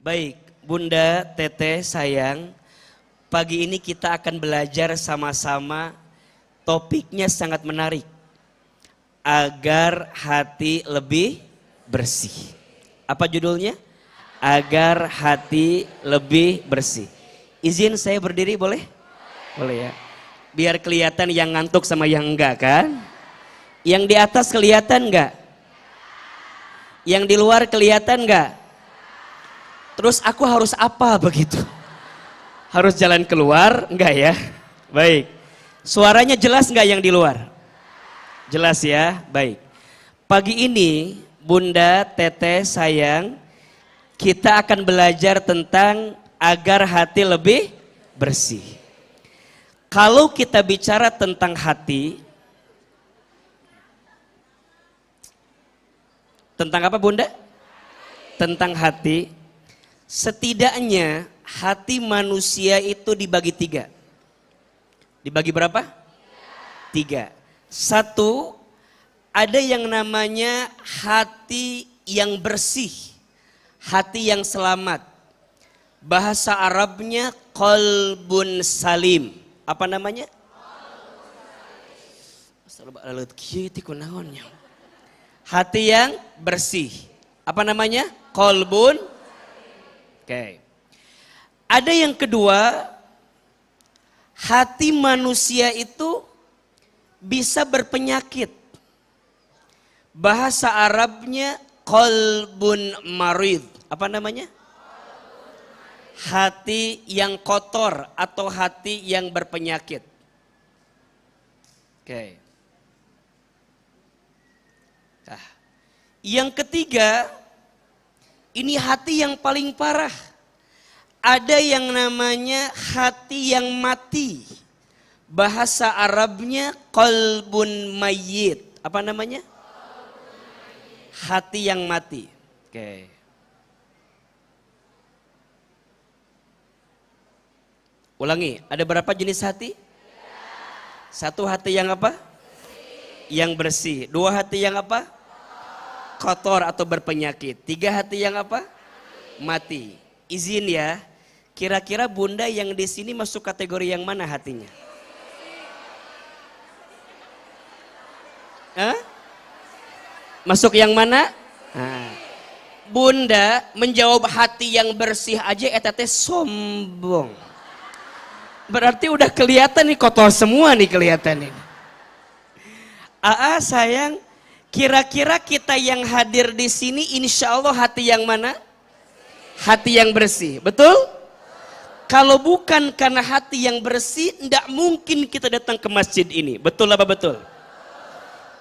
Baik, Bunda, Teteh, sayang, pagi ini kita akan belajar sama-sama, topiknya sangat menarik. Agar hati lebih bersih. Apa judulnya? Agar hati lebih bersih. Izin saya berdiri boleh? Boleh ya. Biar kelihatan yang ngantuk sama yang enggak kan? Yang di atas kelihatan enggak? Yang di luar kelihatan enggak? Terus aku harus apa begitu? Harus jalan keluar? Enggak ya? Baik. Suaranya jelas enggak yang di luar? Jelas ya? Baik. Pagi ini Bunda, Teteh, sayang, kita akan belajar tentang agar hati lebih bersih. Kalau kita bicara tentang hati, tentang apa Bunda? Tentang hati. Setidaknya hati manusia itu dibagi tiga. Dibagi berapa? Tiga. Satu, ada yang namanya hati yang bersih. Hati yang selamat. Bahasa Arabnya qalbun salim. Apa namanya? Hati yang bersih. Apa namanya? Qalbun. Oke. Ada yang kedua, hati manusia itu bisa berpenyakit. Bahasa Arabnya qalbun marid. Apa namanya? Hati yang kotor atau hati yang berpenyakit. Oke. Nah, yang ketiga, ini hati yang paling parah. Ada yang namanya hati yang mati. Bahasa Arabnya qalbun mayyit. Apa namanya? Hati yang mati. Oke. Ulangi, ada berapa jenis hati? Satu hati yang apa? Yang bersih. Dua hati yang apa? Kotor atau berpenyakit. Tiga hati yang apa? Mati. Izin ya, kira-kira Bunda yang di sini masuk kategori yang mana hatinya? Hah? Masuk yang mana? Nah, Bunda menjawab hati yang bersih aja etate sombong. Berarti udah kelihatan nih kotor semua nih kelihatan ini. Sayang, kira-kira kita yang hadir di sini insya Allah hati yang mana? Hati yang bersih, betul? Kalau bukan karena hati yang bersih, tidak mungkin kita datang ke masjid ini. Betul apa betul?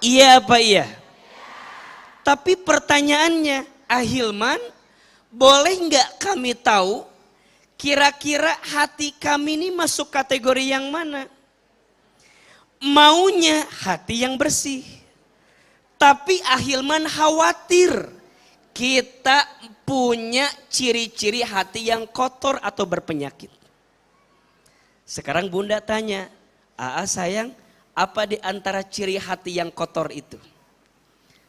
Iya apa iya? Tapi pertanyaannya, Ahilman, boleh nggak kami tahu kira-kira hati kami ini masuk kategori yang mana? Maunya hati yang bersih. Tapi Ahilman khawatir kita punya ciri-ciri hati yang kotor atau berpenyakit. Sekarang Bunda tanya, sayang, apa di antara ciri hati yang kotor itu?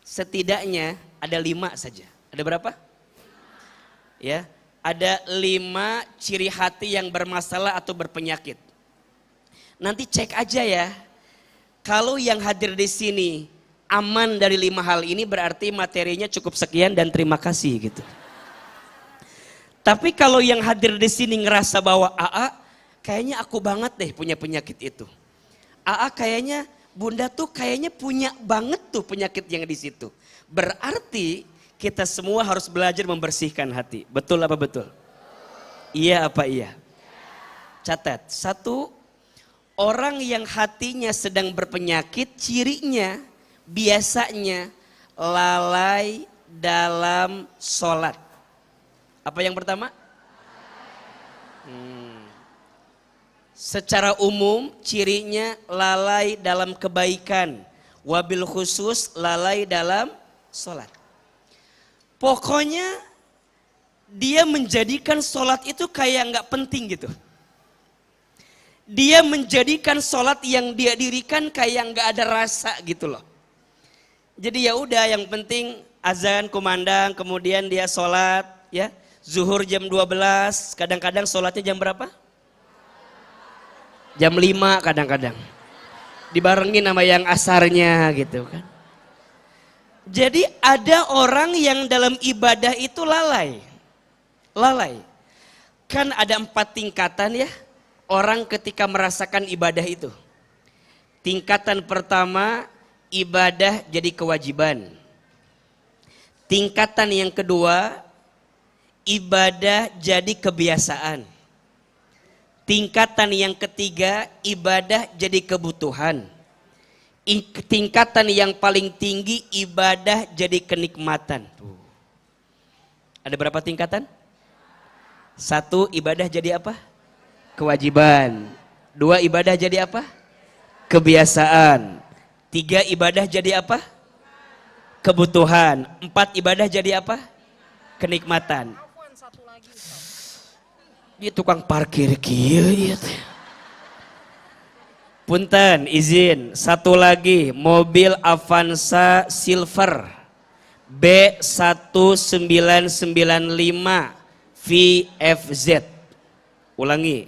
Setidaknya ada 5 saja. Ada berapa? Ya, ada 5 ciri hati yang bermasalah atau berpenyakit. Nanti cek aja ya. Kalau yang hadir di sini aman dari 5 hal ini berarti materinya cukup sekian dan terima kasih gitu. Tapi kalau yang hadir di sini ngerasa bahwa kayaknya aku banget deh punya penyakit itu. Kayaknya Bunda tuh kayaknya punya banget tuh penyakit yang di situ. Berarti kita semua harus belajar membersihkan hati. Betul apa betul? Iya apa iya? Catat, 1, orang yang hatinya sedang berpenyakit, cirinya biasanya lalai dalam sholat. Apa yang pertama? Secara umum cirinya lalai dalam kebaikan. Wabil khusus lalai dalam sholat. Pokoknya dia menjadikan sholat itu kayak nggak penting gitu. Dia menjadikan sholat yang dia dirikan kayak nggak ada rasa gitu loh. Jadi ya udah yang penting azan kumandang kemudian dia sholat ya. Zuhur jam 12, kadang-kadang sholatnya jam berapa? Jam 5 kadang-kadang. Dibarengin sama yang asarnya gitu kan. Jadi ada orang yang dalam ibadah itu lalai. Lalai. Kan ada 4 tingkatan ya. Orang ketika merasakan ibadah itu. Tingkatan pertama, ibadah jadi kewajiban. Tingkatan yang kedua, ibadah jadi kebiasaan. Tingkatan yang ketiga, ibadah jadi kebutuhan. Tingkatan yang paling tinggi, ibadah jadi kenikmatan. Ada berapa tingkatan? 1, ibadah jadi apa? Kewajiban. 2, ibadah jadi apa? Kebiasaan. 3, ibadah jadi apa? Kebutuhan. 4, ibadah jadi apa? Kenikmatan. Dia tukang parkir kieu ieu teh. Punten, izin. 1 lagi, mobil Avanza Silver B1995 VFZ. Ulangi,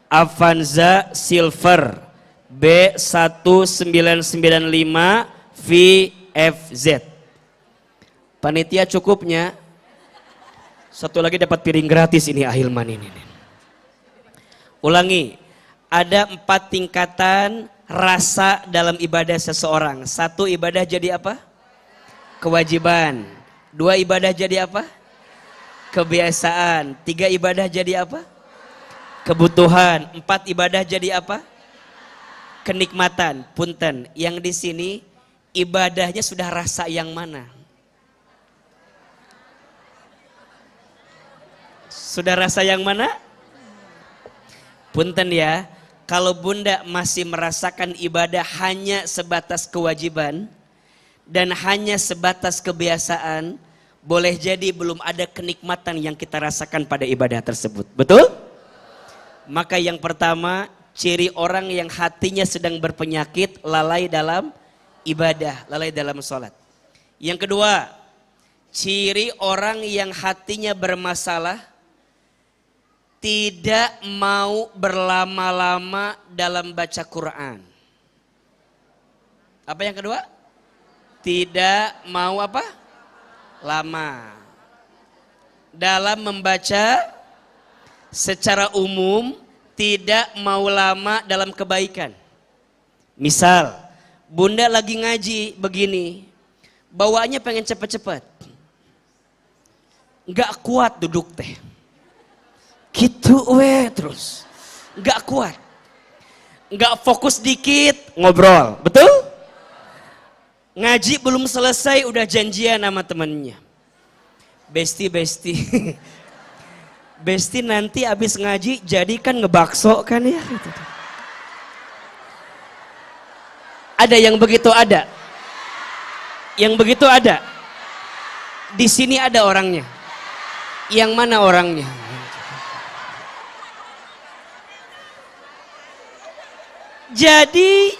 Avanza Silver B1995 VFZ. Panitia cukupnya. 1 lagi dapat piring gratis ini Ahilman ini. Ulangi, ada 4 tingkatan rasa dalam ibadah seseorang. 1, ibadah jadi apa? Kewajiban. 2, ibadah jadi apa? Kebiasaan. 3, ibadah jadi apa? Kebutuhan. 4, ibadah jadi apa? Kenikmatan. Punten, yang di sini ibadahnya sudah rasa yang mana? Sudah rasa yang mana? Punten ya, kalau bunda masih merasakan ibadah hanya sebatas kewajiban dan hanya sebatas kebiasaan, boleh jadi belum ada kenikmatan yang kita rasakan pada ibadah tersebut. Betul? Maka yang pertama, ciri orang yang hatinya sedang berpenyakit, lalai dalam ibadah, lalai dalam sholat. Yang kedua, ciri orang yang hatinya bermasalah, tidak mau berlama-lama dalam baca Quran. Apa yang kedua? Tidak mau apa? Lama. Dalam membaca secara umum, tidak mau lama dalam kebaikan. Misal, bunda lagi ngaji begini, bawaannya pengen cepet-cepet. Gak kuat duduk teh. Gitu terus. Gak kuat. Gak fokus dikit ngobrol. Betul? Ngaji belum selesai udah janjian sama temennya. Besti. Besti nanti abis ngaji jadi kan ngebakso kan ya. Ada yang begitu ada. Yang begitu ada. Di sini ada orangnya. Yang mana orangnya? Jadi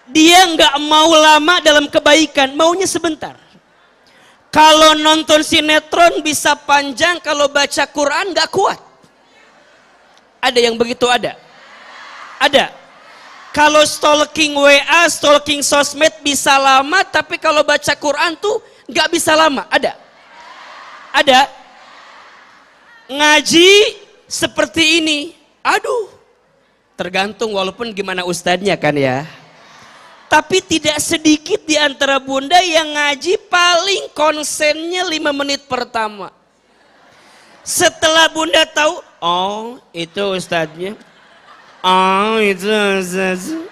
dia nggak mau lama dalam kebaikan, maunya sebentar. Kalau nonton sinetron bisa panjang, kalau baca Quran nggak kuat. Ada yang begitu ada? Ada. Kalau stalking WA, stalking sosmed bisa lama, tapi kalau baca Quran tuh nggak bisa lama. Ada? Ada. Ngaji seperti ini, aduh. Tergantung walaupun gimana ustadznya kan ya. Tapi tidak sedikit di antara bunda yang ngaji paling konsennya 5 menit pertama. Setelah bunda tahu, oh itu ustadznya. Oh itu ustadznya.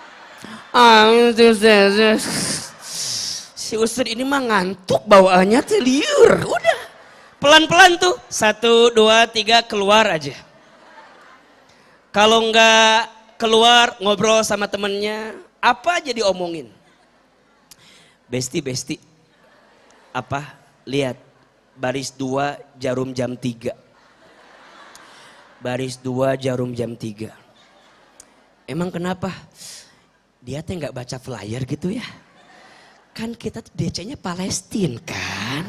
Oh itu ustadznya. Si ustadz ini mah ngantuk bawaannya liur. Udah. Pelan-pelan tuh. 1, 2, 3 keluar aja. Kalau enggak keluar ngobrol sama temennya, apa aja diomongin. Besti. Apa? Lihat, baris 2 jarum jam 3. Baris 2 jarum jam 3. Emang kenapa? Dia teh nggak baca flyer gitu ya? Kan kita DC-nya Palestina kan?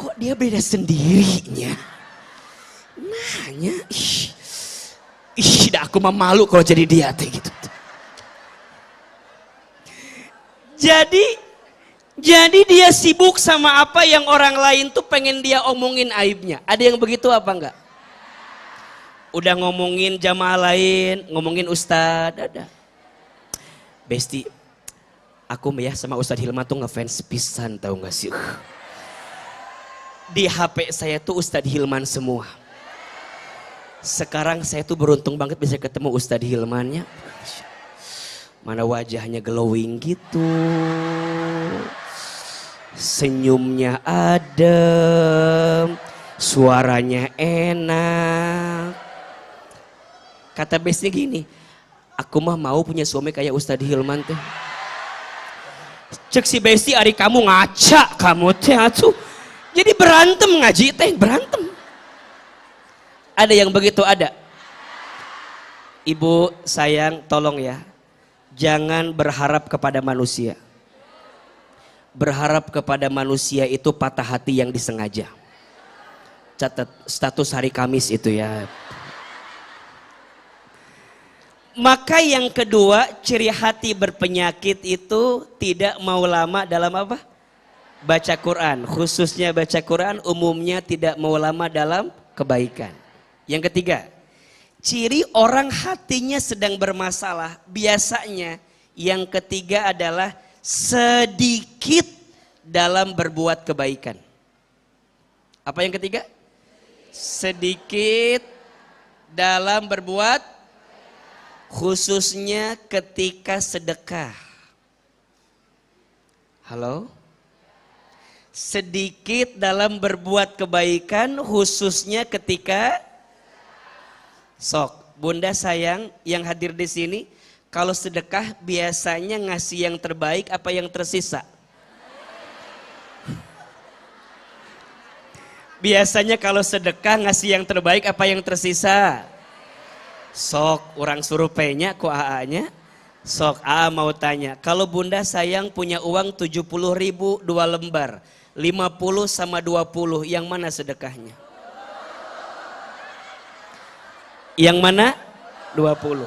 Kok dia beda sendirinya? Hanya, dah aku mah malu kalau jadi dia teh gitu. Jadi dia sibuk sama apa yang orang lain tuh pengen dia omongin aibnya. Ada yang begitu apa enggak? Udah ngomongin jamaah lain, ngomongin ustad, ada. Besti, aku ya sama Ustadz Hilman tuh ngefans pisan, tahu nggak sih? Di HP saya tuh Ustadz Hilman semua. Sekarang saya tuh beruntung banget bisa ketemu Ustadz Hilmannya. Mana wajahnya glowing gitu. Senyumnya adem. Suaranya enak. Kata Besti gini, aku mah mau punya suami kayak Ustadz Hilman tuh. Cek si Besti, ari kamu ngaca kamu teh atuh. Jadi berantem ngaji teh, berantem. Ada yang begitu ada. Ibu sayang tolong ya. Jangan berharap kepada manusia. Berharap kepada manusia itu patah hati yang disengaja. Catat status hari Kamis itu ya. Maka yang kedua, ciri hati berpenyakit itu tidak mau lama dalam apa? Baca Quran. Khususnya baca Quran, umumnya tidak mau lama dalam kebaikan. Yang ketiga, ciri orang hatinya sedang bermasalah. Biasanya yang ketiga adalah sedikit dalam berbuat kebaikan. Apa yang ketiga? Sedikit dalam berbuat, khususnya ketika sedekah. Halo? Sedikit dalam berbuat kebaikan, khususnya ketika sok. Bunda sayang yang hadir di sini, kalau sedekah biasanya ngasih yang terbaik apa yang tersisa? Biasanya kalau sedekah ngasih yang terbaik apa yang tersisa? Sok, orang suruh penya ku AA-nya. Sok, AA mau tanya, kalau Bunda sayang punya uang 70.000 2 lembar, 50 sama 20, yang mana sedekahnya? Yang mana? 20.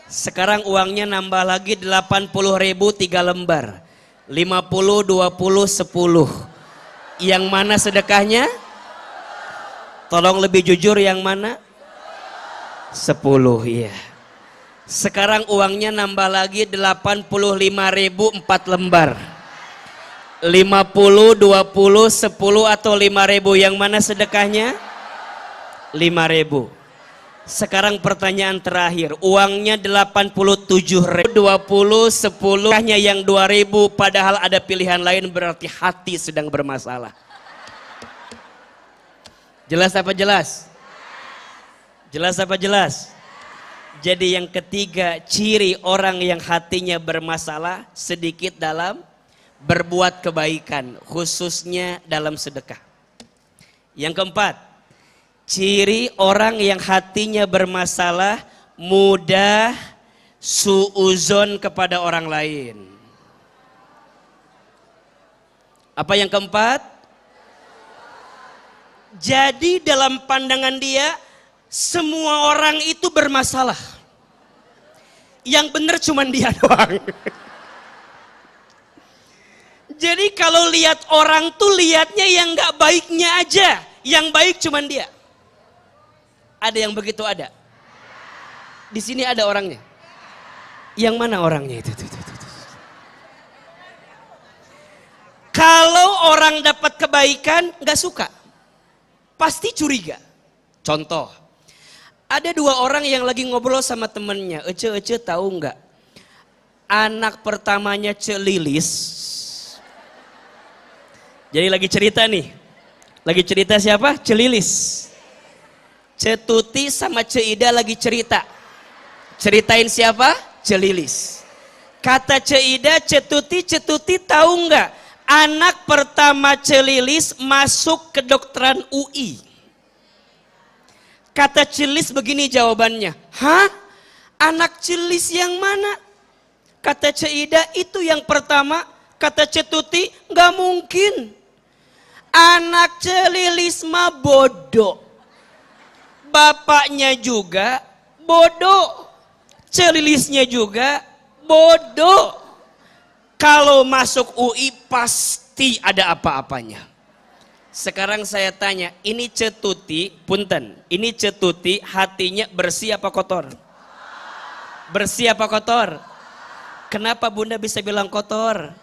Sekarang uangnya nambah lagi 80.000 3 lembar, 50, 20, 10. Yang mana sedekahnya? Tolong lebih jujur, yang mana? 10, iya. Sekarang uangnya nambah lagi 85.000 4 lembar. 50, 20, 10 atau 5.000, yang mana sedekahnya? 5.000. Sekarang pertanyaan terakhir, uangnya 87.000, 20, 10, hanya yang 2.000, padahal ada pilihan lain, berarti hati sedang bermasalah. Jelas apa jelas? Jelas apa jelas? Jadi yang ketiga, ciri orang yang hatinya bermasalah sedikit dalam berbuat kebaikan, khususnya dalam sedekah. Yang keempat, ciri orang yang hatinya bermasalah mudah suuzon kepada orang lain. Apa yang keempat? Jadi dalam pandangan dia, semua orang itu bermasalah. Yang benar cuma dia doang. Jadi kalau lihat orang tuh lihatnya yang gak baiknya aja. Yang baik cuma dia. Ada yang begitu ada? Di sini ada orangnya. Yang mana orangnya itu? Kalau orang dapat kebaikan gak suka. Pasti curiga. Contoh. Ada 2 orang yang lagi ngobrol sama temennya. Ece tahu nggak? Anak pertamanya Lilis. Jadi lagi cerita nih. Lagi cerita siapa? Lilis. Tuti sama Ida lagi cerita. Ceritain siapa? Lilis. Kata Ida, Tuti tahu nggak? Anak pertama Lilis masuk kedokteran UI. Kata Cilis begini jawabannya, hah? Anak Cilis yang mana? Kata Ida, itu yang pertama. Kata Tuti, nggak mungkin. Anak Cilis mah bodoh. bapaknya juga bodoh, celilisnya juga bodoh. Kalau masuk UI pasti ada apa-apanya. Sekarang saya tanya, ini cetuti, punten, ini cetuti hatinya bersih apa kotor? Bersih apa kotor? Kenapa bunda bisa bilang kotor?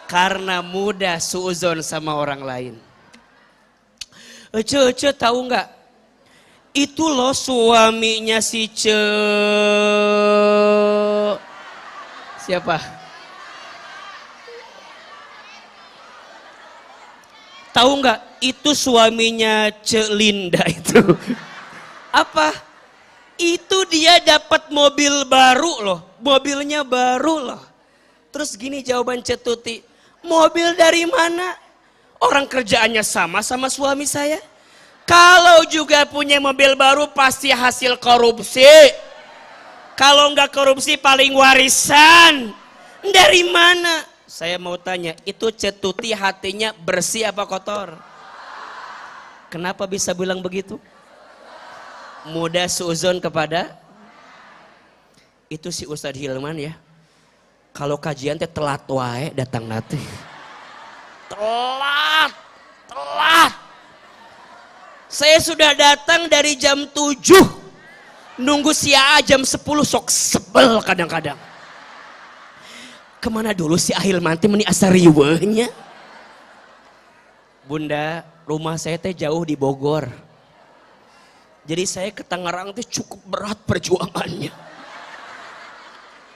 Karena mudah suuzon sama orang lain. Ece tahu nggak? Itu loh suaminya si siapa? Tahu nggak? Itu suaminya Linda itu. Apa? Itu dia dapat mobil baru loh. Mobilnya baru loh. Terus gini jawaban cetuti. Mobil dari mana? Orang kerjaannya sama suami saya. Kalau juga punya mobil baru pasti hasil korupsi. Kalau nggak korupsi paling warisan. Dari mana? Saya mau tanya, itu cetuti hatinya bersih apa kotor? Kenapa bisa bilang begitu? Mudah suuzon kepada itu si Ustadz Hilman ya. Kalau kajian teh telat wae datang nanti. Telat. Saya sudah datang dari jam 7. Nunggu si AA jam 10 sok sebel kadang-kadang. Kemana dulu si Ahilman teh meni asa riweuhnya? Bunda, rumah saya teh jauh di Bogor. Jadi saya ke Tangerang teh cukup berat perjuangannya.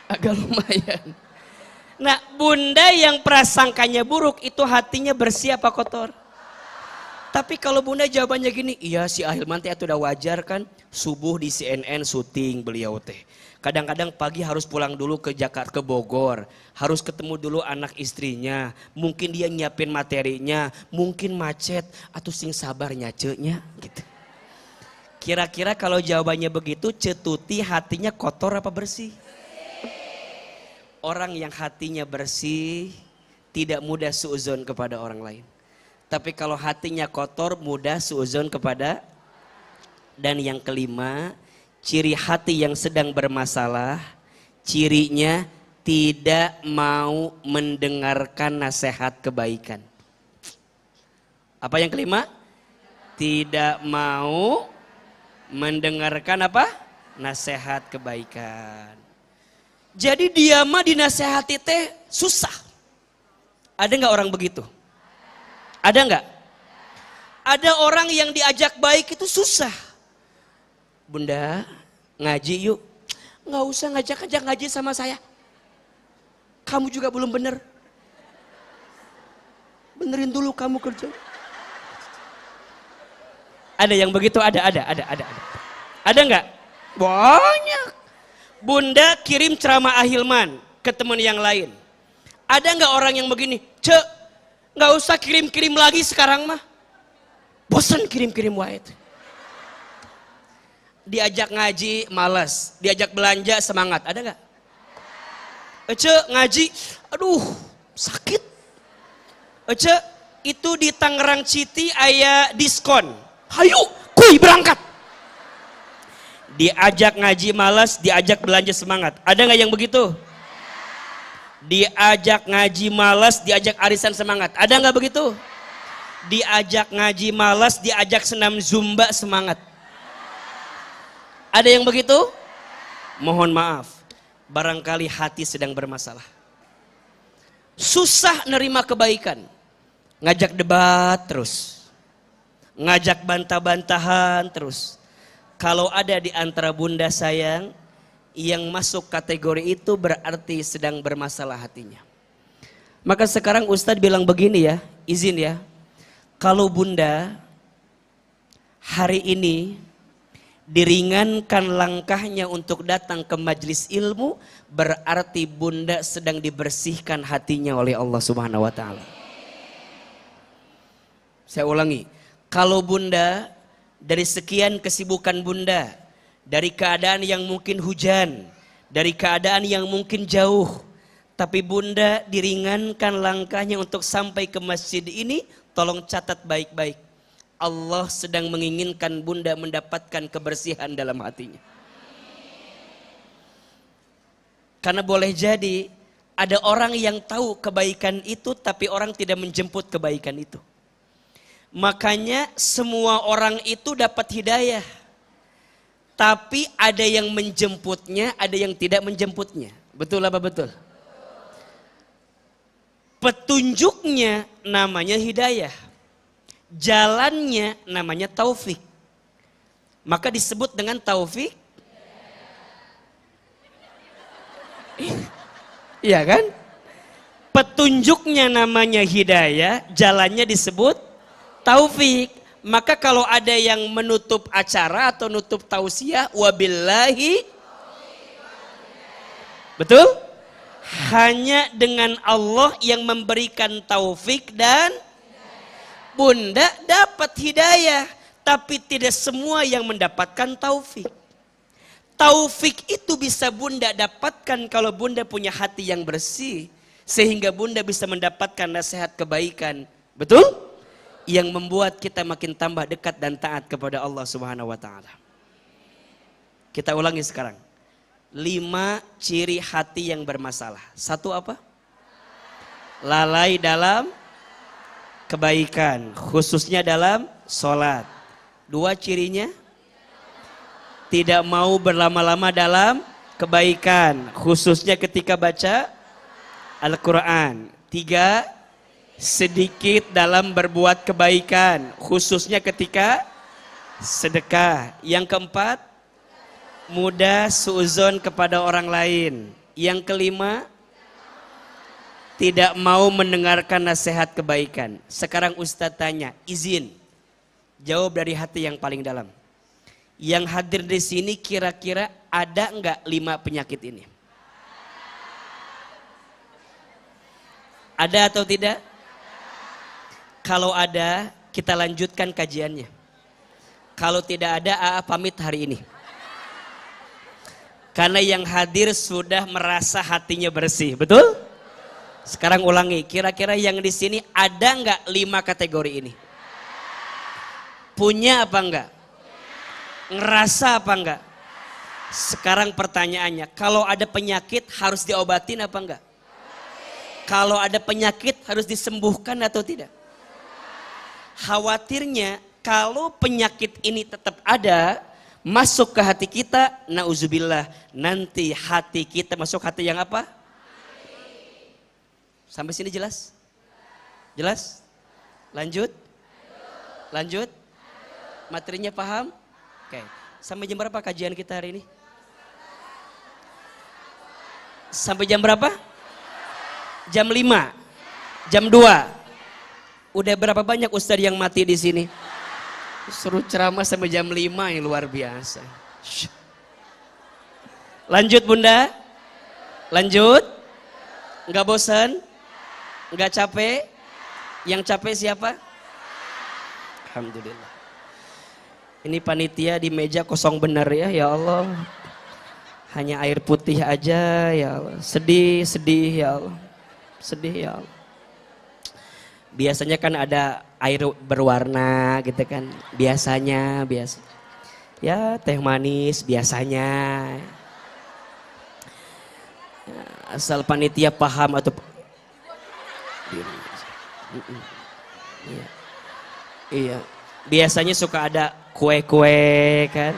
Agak lumayan. Nah, bunda yang prasangkanya buruk itu hatinya bersih apa kotor? Tapi kalau bunda jawabannya gini, iya si Ahilman teh itu udah wajar kan, subuh di CNN syuting beliau teh. Kadang-kadang pagi harus pulang dulu ke Jakarta, ke Bogor. Harus ketemu dulu anak istrinya. Mungkin dia nyiapin materinya. Mungkin macet. Atau sing sabar nyacenya gitu. Kira-kira kalau jawabannya begitu, cetuti hatinya kotor apa bersih? Orang yang hatinya bersih tidak mudah suuzon kepada orang lain. Tapi kalau hatinya kotor mudah suuzon kepada. Dan yang kelima, ciri hati yang sedang bermasalah, cirinya tidak mau mendengarkan nasihat kebaikan. Apa yang kelima? Tidak mau mendengarkan apa? Nasihat kebaikan. Jadi dia mah dinasehati teh susah. Ada nggak orang begitu? Ada nggak? Ada orang yang diajak baik itu susah. Bunda, ngaji yuk. Nggak usah ngajak-ngajak ngaji sama saya. Kamu juga belum bener. Benerin dulu kamu kerja. Ada yang begitu? Ada. Ada nggak? Banyak. Bunda kirim ceramah Ahilman ke teman yang lain. Ada nggak orang yang begini? Cek, nggak usah kirim-kirim lagi sekarang mah. Bosan kirim-kirim wae. Diajak ngaji malas, diajak belanja semangat, ada nggak? Ece ngaji, aduh sakit. Ece itu di Tangerang City aya diskon, hayu kuy berangkat. Diajak ngaji malas, diajak belanja semangat, ada nggak yang begitu? Diajak ngaji malas, diajak arisan semangat, ada nggak begitu? Diajak ngaji malas, diajak senam zumba semangat. Ada yang begitu? Mohon maaf, barangkali hati sedang bermasalah. Susah nerima kebaikan. Ngajak debat terus. Ngajak bantah-bantahan terus. Kalau ada di antara bunda sayang yang masuk kategori itu berarti sedang bermasalah hatinya. Maka sekarang Ustadz bilang begini ya, izin ya. Kalau bunda hari ini diringankan langkahnya untuk datang ke majelis ilmu, berarti bunda sedang dibersihkan hatinya oleh Allah Subhanahu wa taala. Saya ulangi, kalau bunda dari sekian kesibukan bunda, dari keadaan yang mungkin hujan, dari keadaan yang mungkin jauh, tapi bunda diringankan langkahnya untuk sampai ke masjid ini, tolong catat baik-baik. Allah sedang menginginkan bunda mendapatkan kebersihan dalam hatinya. Karena boleh jadi ada orang yang tahu kebaikan itu tapi orang tidak menjemput kebaikan itu. Makanya semua orang itu dapat hidayah. Tapi ada yang menjemputnya, ada yang tidak menjemputnya. Betul apa betul? Petunjuknya namanya hidayah. Jalannya namanya taufik. Maka disebut dengan taufik. Iya kan? Petunjuknya namanya hidayah, jalannya disebut taufik. Maka kalau ada yang menutup acara atau nutup tausiah, wabillahi, betul? Hanya dengan Allah yang memberikan taufik dan bunda dapat hidayah. Tapi tidak semua yang mendapatkan taufik. Taufik itu bisa bunda dapatkan kalau bunda punya hati yang bersih. Sehingga bunda bisa mendapatkan nasihat kebaikan. Betul? Yang membuat kita makin tambah dekat dan taat kepada Allah Subhanahu wa taala. Kita ulangi sekarang. 5 ciri hati yang bermasalah. 1 apa? Lalai dalam kebaikan, khususnya dalam sholat. 2 cirinya? Tidak mau berlama-lama dalam kebaikan, khususnya ketika baca Al-Quran. 3, sedikit dalam berbuat kebaikan, khususnya ketika sedekah. Yang keempat, mudah suuzon kepada orang lain. Yang kelima, tidak mau mendengarkan nasihat kebaikan. Sekarang Ustadz tanya, izin jawab dari hati yang paling dalam. Yang hadir di sini kira-kira ada enggak 5 penyakit ini? Ada atau tidak? Kalau ada, kita lanjutkan kajiannya. Kalau tidak ada, AA pamit hari ini. Karena yang hadir sudah merasa hatinya bersih, betul? Sekarang ulangi, kira-kira yang di sini ada enggak 5 kategori ini? Punya apa enggak? Ngerasa apa enggak? Sekarang pertanyaannya, kalau ada penyakit harus diobatin apa enggak? Kalau ada penyakit harus disembuhkan atau tidak? Khawatirnya kalau penyakit ini tetap ada, masuk ke hati kita, nauzubillah, nanti hati kita masuk hati yang apa? Sampai sini jelas? Jelas? Lanjut? Lanjut? Materinya paham? Oke. Sampai jam berapa kajian kita hari ini? Sampai jam berapa? Jam 5? Jam 2? Udah berapa banyak ustadz yang mati di sini? Suruh ceramah sampai jam 5 yang luar biasa. Lanjut bunda? Lanjut? Enggak bosan? Enggak capek? Yang capek siapa? Alhamdulillah. Ini panitia di meja kosong benar ya, ya Allah. Hanya air putih aja ya Allah. Sedih, sedih ya Allah. Sedih ya Allah. Biasanya kan ada air berwarna gitu kan. Biasanya, biasa. Ya teh manis biasanya. Asal panitia paham atau iya. Iya. Biasanya suka ada kue-kue kan.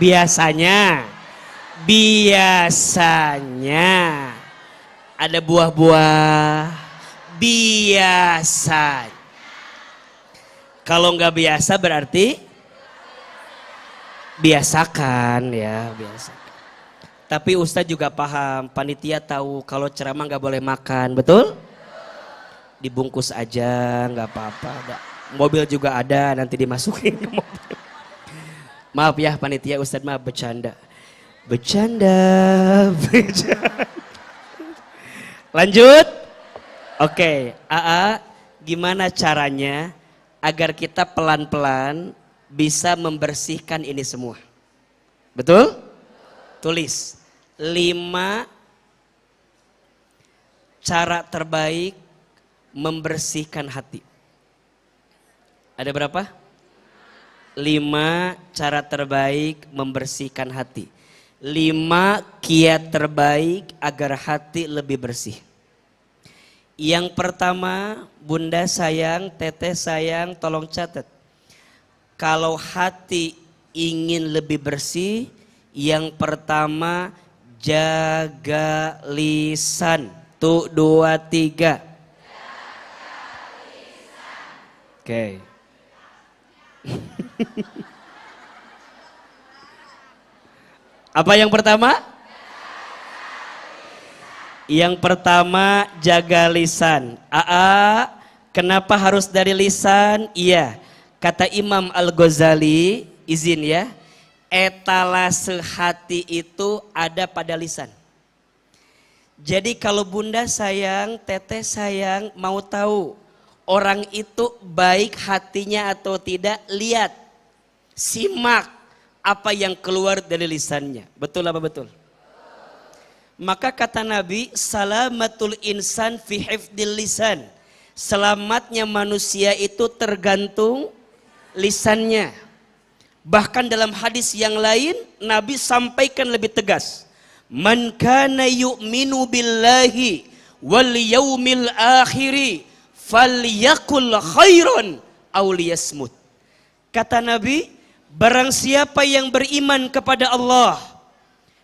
Biasanya ada buah-buah. Biasa. Kalau nggak biasa berarti biasakan ya, biasa. Tapi Ustadz juga paham, panitia tahu kalau ceramah nggak boleh makan, betul? Dibungkus aja, nggak apa-apa. Mobil juga ada, nanti dimasukin ke mobil. Maaf ya panitia, Ustadz maaf bercanda. Bercanda. Lanjut. Oke, AA, gimana caranya agar kita pelan-pelan bisa membersihkan ini semua? Betul? Tulis 5 cara terbaik membersihkan hati. Ada berapa? 5 cara terbaik membersihkan hati. 5 kiat terbaik agar hati lebih bersih. Yang pertama, bunda sayang, teteh sayang, tolong catat. Kalau hati ingin lebih bersih, yang pertama jaga lisan. Tuh 2, 3. Oke. Apa yang pertama? Yang pertama jaga lisan. Kenapa harus dari lisan? Iya, kata Imam Al-Ghazali, izin ya, etalase hati itu ada pada lisan. Jadi kalau bunda sayang, teteh sayang, mau tahu orang itu baik hatinya atau tidak, lihat, simak apa yang keluar dari lisannya. Betul apa betul? Maka kata Nabi, salamatul insan fi hifdil lisan. Selamatnya manusia itu tergantung lisannya. Bahkan dalam hadis yang lain, Nabi sampaikan lebih tegas. Man kana yu'minu billahi wal yaumil akhiri falyakul khairan aw liyasmut. Kata Nabi, barang siapa yang beriman kepada Allah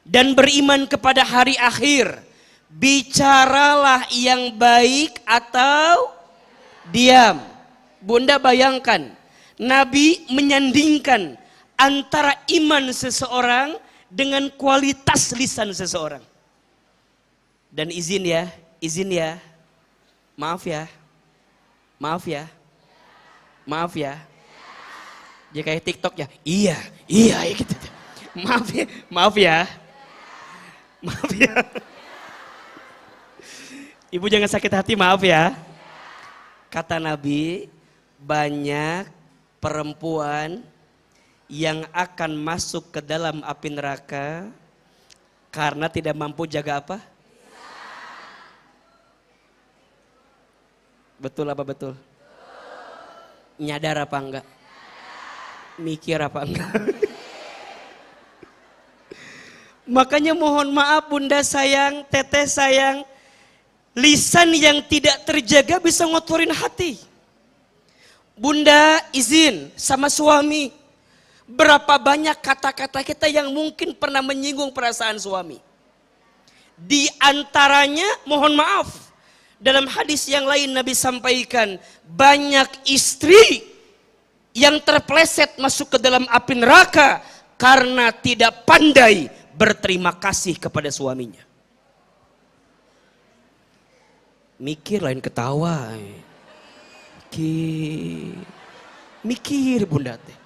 dan beriman kepada hari akhir, bicaralah yang baik atau diam. Bunda bayangkan, Nabi menyandingkan antara iman seseorang dengan kualitas lisan seseorang. Dan izin ya, maaf ya. Dia kayak TikTok ya, iya gitu. Maaf ya. Ibu jangan sakit hati, maaf ya. Kata Nabi, banyak perempuan yang akan masuk ke dalam api neraka karena tidak mampu jaga apa? Betul apa betul? Nyadar apa enggak? Mikir apa enggak? Makanya mohon maaf bunda sayang, teteh sayang, lisan yang tidak terjaga bisa ngotorin hati. Bunda izin sama suami, berapa banyak kata-kata kita yang mungkin pernah menyinggung perasaan suami. Di antaranya mohon maaf, dalam hadis yang lain Nabi sampaikan, banyak istri yang terpleset masuk ke dalam api neraka karena tidak pandai berterima kasih kepada suaminya. Mikir lain ketawa. Mikir bunda teh.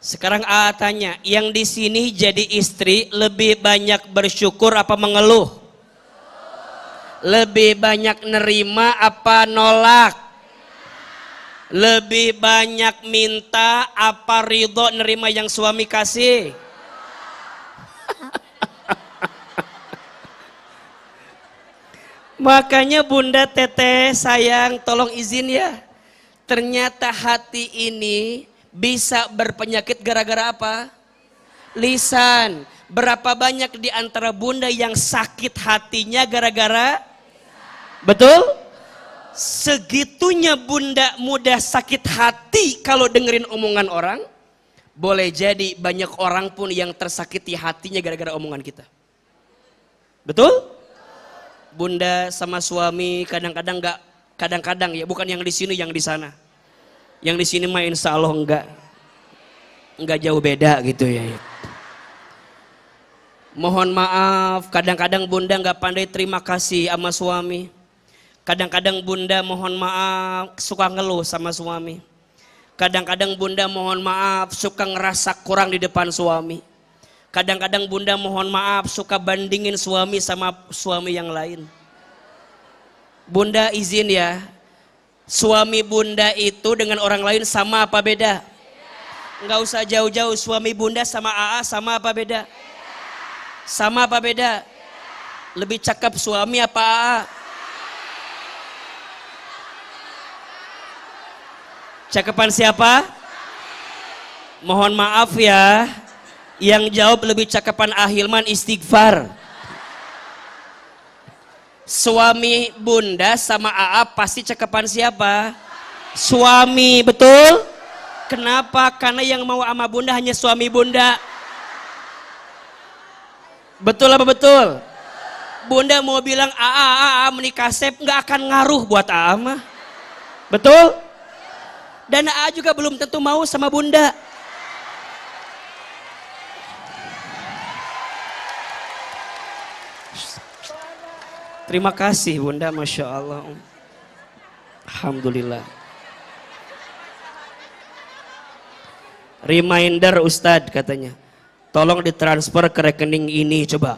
Sekarang tanya, yang di sini jadi istri lebih banyak bersyukur apa mengeluh? Lebih banyak nerima apa nolak? Lebih banyak minta apa ridho nerima yang suami kasih? Makanya bunda teteh sayang, tolong izin ya. Ternyata hati ini bisa berpenyakit gara-gara apa? Lisan. Berapa banyak di antara bunda yang sakit hatinya gara-gara? Betul? Segitunya bunda mudah sakit hati kalau dengerin omongan orang. Boleh jadi banyak orang pun yang tersakiti hatinya gara-gara omongan kita. Betul? Bunda sama suami kadang-kadang enggak, kadang-kadang ya, bukan yang di sini, yang di sana. Yang di sini mah insya Allah enggak jauh beda gitu ya. Mohon maaf, kadang-kadang bunda enggak pandai terima kasih sama suami. Kadang-kadang bunda mohon maaf suka ngeluh sama suami. Kadang-kadang bunda mohon maaf suka ngerasa kurang di depan suami. Kadang-kadang bunda mohon maaf suka bandingin suami sama suami yang lain. Bunda izin ya, suami bunda itu dengan orang lain sama apa beda? Enggak usah jauh-jauh, suami bunda sama AA sama apa beda? Sama apa beda? Lebih cakep suami apa AA? Cakepan siapa? Mohon maaf ya, yang jawab lebih cakapan Ahilman istighfar. Suami bunda sama Aap pasti cakapan siapa? Suami, betul? Kenapa? Karena yang mau sama bunda hanya suami bunda. Betul apa betul? Bunda mau bilang Aa menikah Sep nggak akan ngaruh buat Aa mah. Betul? Dan Aa juga belum tentu mau sama bunda. Terima kasih bunda, Masya Allah. Alhamdulillah. Reminder Ustadz katanya, tolong ditransfer ke rekening ini coba.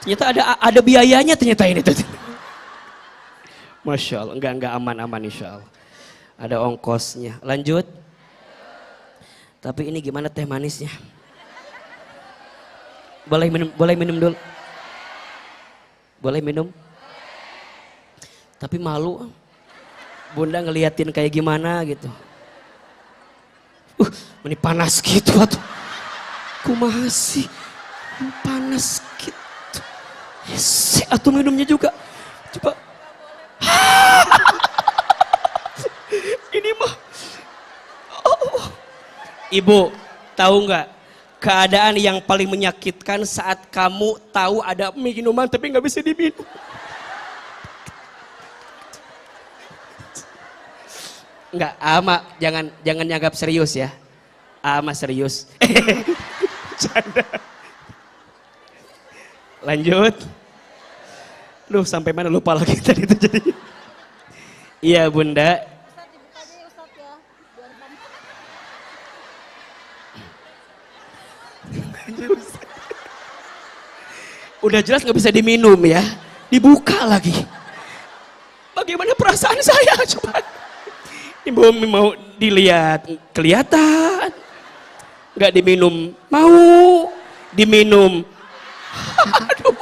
Ternyata ada biayanya ternyata ini. Masya Allah, enggak aman insya Allah. Ada ongkosnya. Lanjut. Tapi ini gimana teh manisnya? Boleh minum dulu. Boleh minum? Tapi malu. Bunda ngeliatin kayak gimana gitu. Ini panas gitu atuh. Kumaha sih? Panas gitu. Yes, atuh minumnya juga. Coba. Ini mah. Oh. Ibu, tahu nggak? Keadaan yang paling menyakitkan saat kamu tahu ada minuman tapi nggak bisa diminum. Enggak, Ama jangan nyanggap serius ya. Ama serius. Canda. Lanjut. Loh, sampai mana lupa lagi tadi itu jadi. Iya, Bunda. Ustaz, dibuka aja ya Ustaz ya. Biar Udah jelas nggak bisa diminum ya. Dibuka lagi. Bagaimana perasaan saya coba? Ibu mau dilihat kelihatan, nggak diminum mau, diminum, aduh,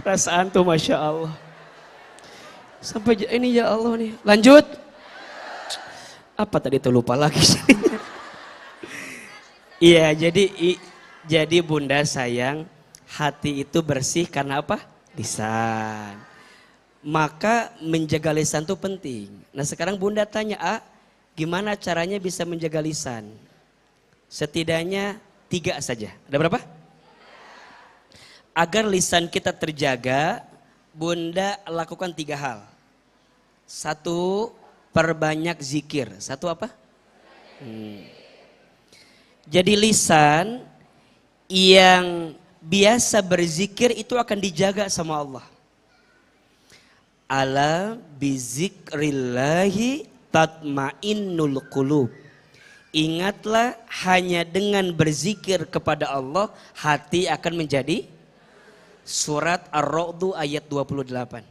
perasaan tuh Masya Allah. Sampai ini ya Allah nih, lanjut. Apa tadi tuh lupa lagi. Iya jadi bunda sayang, hati itu bersih karena apa? Lisan. Maka menjaga lisan itu penting. Nah sekarang bunda tanya, gimana caranya bisa menjaga lisan? Setidaknya 3 saja. Ada berapa? Agar lisan kita terjaga, bunda lakukan 3 hal. 1, perbanyak zikir. 1 apa? Jadi lisan yang biasa berzikir itu akan dijaga sama Allah. Ala bizikrillahi tatmainnul qulub. Ingatlah hanya dengan berzikir kepada Allah hati akan menjadi. Surat Ar-Ra'd ayat 28.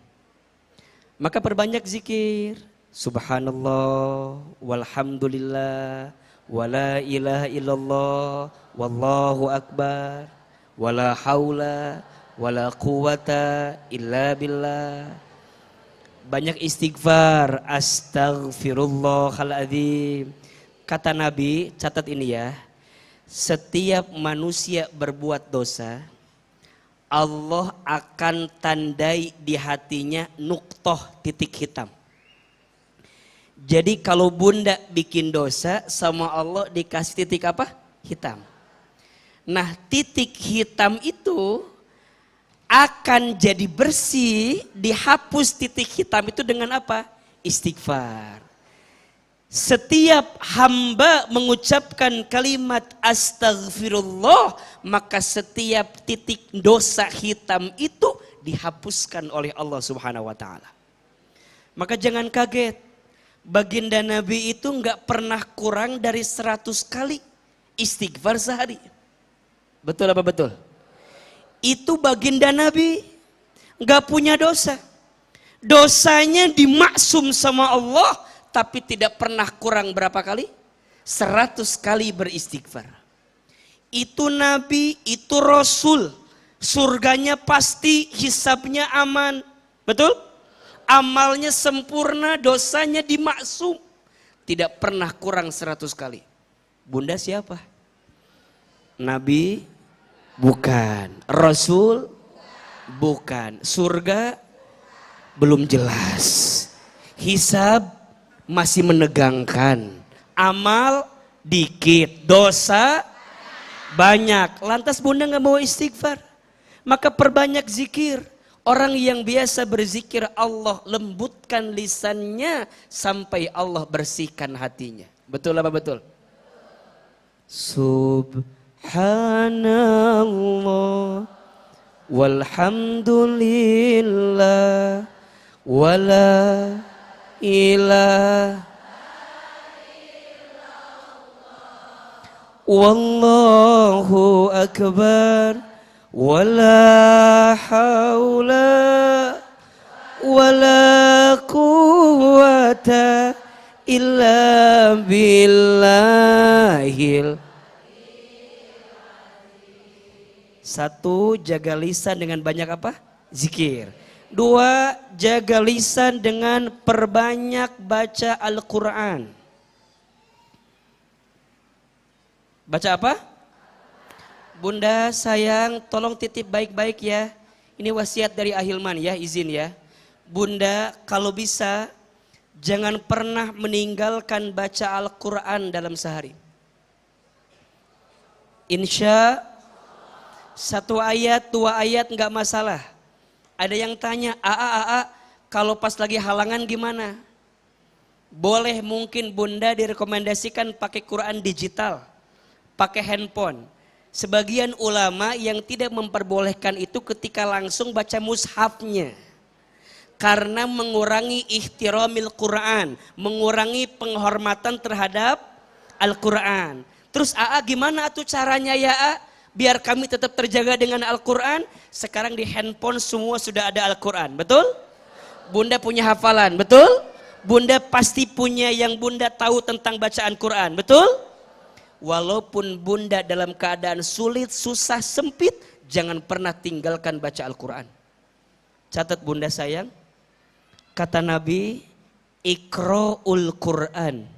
Maka perbanyak zikir. Subhanallah walhamdulillah wala ilaha illallah wallahu akbar wala haula wala quwata illa billah. Banyak istighfar, astaghfirullahaladzim. Kata Nabi, catat ini ya. Setiap manusia berbuat dosa, Allah akan tandai di hatinya nuktoh titik hitam. Jadi kalau bunda bikin dosa sama Allah dikasih titik apa? Hitam. Nah titik hitam itu akan jadi bersih, dihapus titik hitam itu dengan apa? Istighfar. Setiap hamba mengucapkan kalimat astaghfirullah, maka setiap titik dosa hitam itu dihapuskan oleh Allah Subhanahu wa taala. Maka jangan kaget, baginda Nabi itu enggak pernah kurang dari 100 kali istighfar sehari. Betul apa betul? Itu baginda Nabi nggak punya dosa. Dosanya dimaksum sama Allah, tapi tidak pernah kurang berapa kali? 100 kali beristighfar. Itu Nabi, itu Rasul. Surganya pasti, hisabnya aman. Betul? Amalnya sempurna, dosanya dimaksum. Tidak pernah kurang 100 kali. Bunda siapa? Nabi? Bukan. Rasul? Bukan. Surga? Belum jelas. Hisab? Masih menegangkan. Amal? Dikit. Dosa? Banyak. Lantas bunda gak mau istighfar? Maka perbanyak zikir. Orang yang biasa berzikir Allah lembutkan lisannya sampai Allah bersihkan hatinya. Betul apa betul? Subhanallah walhamdulillah wala ilaha wallahu akbar wala haula wala quwata illa billahil. Satu, jaga lisan dengan banyak apa? Zikir. Dua, jaga lisan dengan perbanyak baca Al-Quran. Baca apa? Bunda sayang, tolong titip baik-baik ya. Ini wasiat dari Ahilman ya, izin ya. Bunda kalau bisa jangan pernah meninggalkan baca Al-Quran dalam sehari. Insya satu ayat, dua ayat nggak masalah. Ada yang tanya, kalau pas lagi halangan gimana? Boleh mungkin bunda direkomendasikan pakai Quran digital, pakai handphone. Sebagian ulama yang tidak memperbolehkan itu ketika langsung baca mushafnya. Karena mengurangi ihtiramil Quran, mengurangi penghormatan terhadap Al-Quran. Terus gimana tuh caranya ya biar kami tetap terjaga dengan Al-Quran? Sekarang di handphone semua sudah ada Al-Quran, betul? Bunda punya hafalan, betul? Bunda pasti punya yang bunda tahu tentang bacaan Quran, betul? Walaupun bunda dalam keadaan sulit, susah, sempit, jangan pernah tinggalkan baca Al-Quran. Catat bunda sayang, kata Nabi, Iqra'ul Quran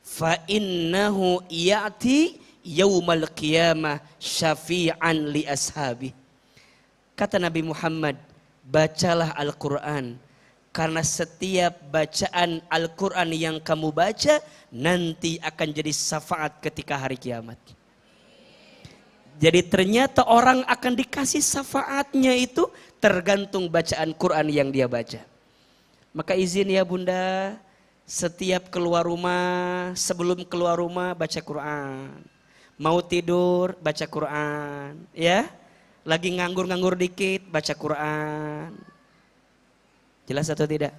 fa innahu ya'ti yaumal qiyamah syafi'an li ashabi. Kata Nabi Muhammad, bacalah Al-Quran, karena setiap bacaan Al-Quran yang kamu baca nanti akan jadi syafaat ketika hari kiamat. Jadi ternyata orang akan dikasih syafaatnya itu tergantung bacaan Quran yang dia baca. Maka izin ya bunda, setiap keluar rumah, sebelum keluar rumah baca Quran. Mau tidur baca Quran, ya. Lagi nganggur-nganggur dikit baca Quran. Jelas atau tidak?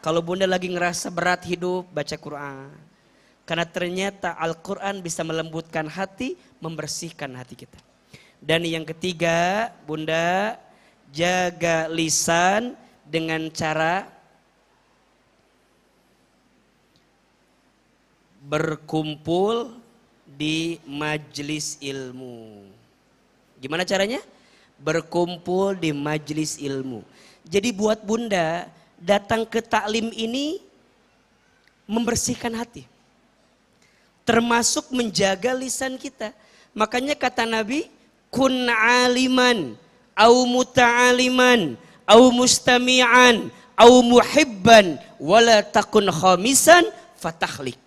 Kalau bunda lagi ngerasa berat hidup, baca Quran. Karena ternyata Al-Quran bisa melembutkan hati, membersihkan hati kita. Dan yang ketiga, bunda jaga lisan dengan cara berkumpul di majelis ilmu. Gimana caranya? Berkumpul di majelis ilmu. Jadi buat bunda, datang ke taklim ini membersihkan hati. Termasuk menjaga lisan kita. Makanya kata Nabi, kun aliman, au muta'aliman, au mustami'an, au muhibban, wala takun khamisan fatahlik.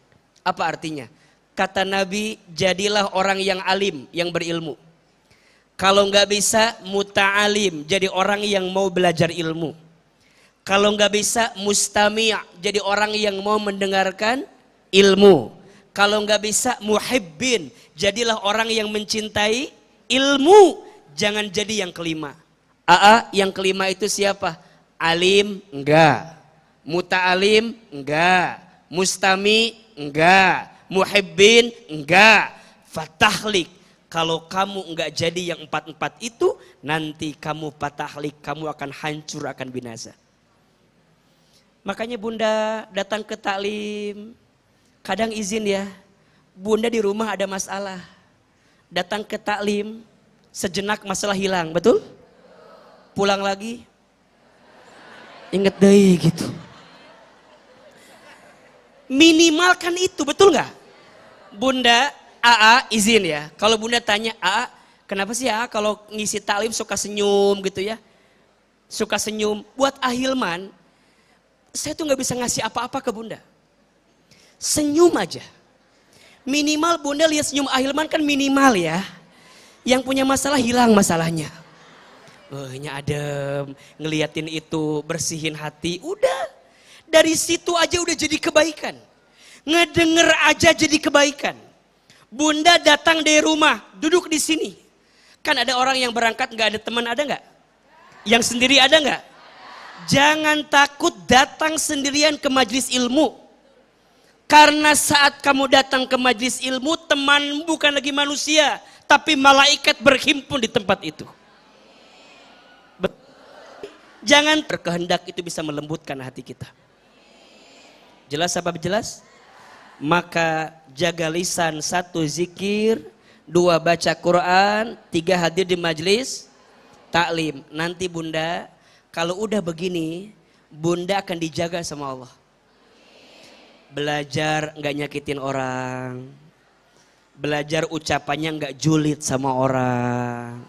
Apa artinya? Kata Nabi, jadilah orang yang alim, yang berilmu. Kalau nggak bisa, muta'alim, jadi orang yang mau belajar ilmu. Kalau nggak bisa, mustami', jadi orang yang mau mendengarkan ilmu. Kalau nggak bisa, muhibbin, jadilah orang yang mencintai ilmu. Jangan jadi yang kelima. Yang kelima itu siapa? Alim, enggak. Muta'alim, enggak. Mustami, enggak. Muhibbin, enggak. Fatahlik. Kalau kamu enggak jadi yang empat-empat itu, nanti kamu patahlik, kamu akan hancur, akan binasa. Makanya bunda datang ke taklim, kadang izin ya, bunda di rumah ada masalah. Datang ke taklim, sejenak masalah hilang, betul? Pulang lagi, inget deh gitu. Minimalkan itu, betul nggak? Bunda, AA izin ya. Kalau Bunda tanya, AA, kenapa sih AA kalau ngisi taklim suka senyum gitu ya? Suka senyum. Buat Ahilman, saya tuh nggak bisa ngasih apa-apa ke Bunda. Senyum aja. Minimal Bunda lihat senyum Ahilman kan minimal ya. Yang punya masalah hilang masalahnya. Nya adem, ngeliatin itu, bersihin hati, udah. Dari situ aja udah jadi kebaikan. Ngedenger aja jadi kebaikan. Bunda datang dari rumah, duduk di sini. Kan ada orang yang berangkat nggak ada teman, ada nggak? Yang sendiri ada nggak? Jangan takut datang sendirian ke majelis ilmu. Karena saat kamu datang ke majelis ilmu, teman bukan lagi manusia, tapi malaikat berhimpun di tempat itu. Jangan berkehendak itu bisa melembutkan hati kita. Jelas apa jelas? Maka jaga lisan, 1 zikir, 2 baca Quran, 3 hadir di majelis taklim. Nanti Bunda, kalau udah begini, Bunda akan dijaga sama Allah. Belajar nggak nyakitin orang, belajar ucapannya nggak julid sama orang,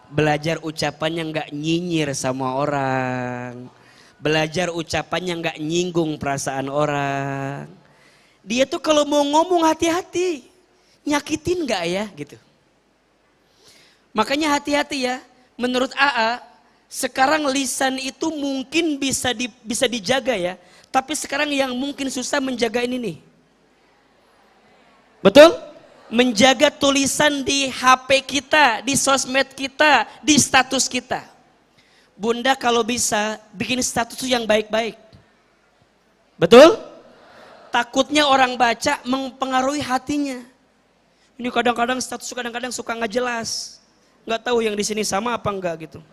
belajar ucapannya nggak nyinyir sama orang, belajar ucapannya nggak nyinggung perasaan orang. Dia tuh kalau mau ngomong hati-hati, nyakitin nggak ya gitu. Makanya hati-hati ya. Menurut AA, sekarang lisan itu mungkin bisa dijaga ya. Tapi sekarang yang mungkin susah menjaga ini nih. Betul? Menjaga tulisan di HP kita, di sosmed kita, di status kita. Bunda kalau bisa bikin status yang baik-baik. Betul? Takutnya orang baca mempengaruhi hatinya. Ini kadang-kadang status kadang-kadang suka nggak jelas. Nggak tahu yang di sini sama apa enggak gitu.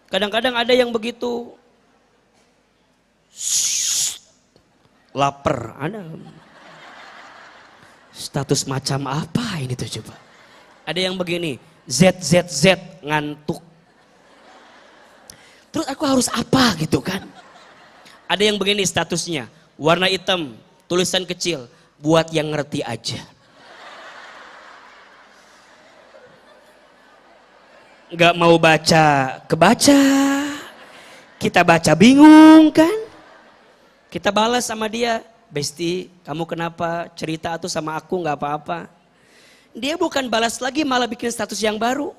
Kadang-kadang ada yang begitu. Laper, ada. Status macam apa ini tuh coba? Ada yang begini, ZZZ ngantuk. Terus aku harus apa gitu kan? Ada yang begini statusnya, warna hitam, tulisan kecil, buat yang ngerti aja. Nggak mau baca, kebaca. Kita baca bingung kan? Kita balas sama dia, Besti, kamu kenapa cerita tuh sama aku nggak apa-apa. Dia bukan balas lagi, malah bikin status yang baru.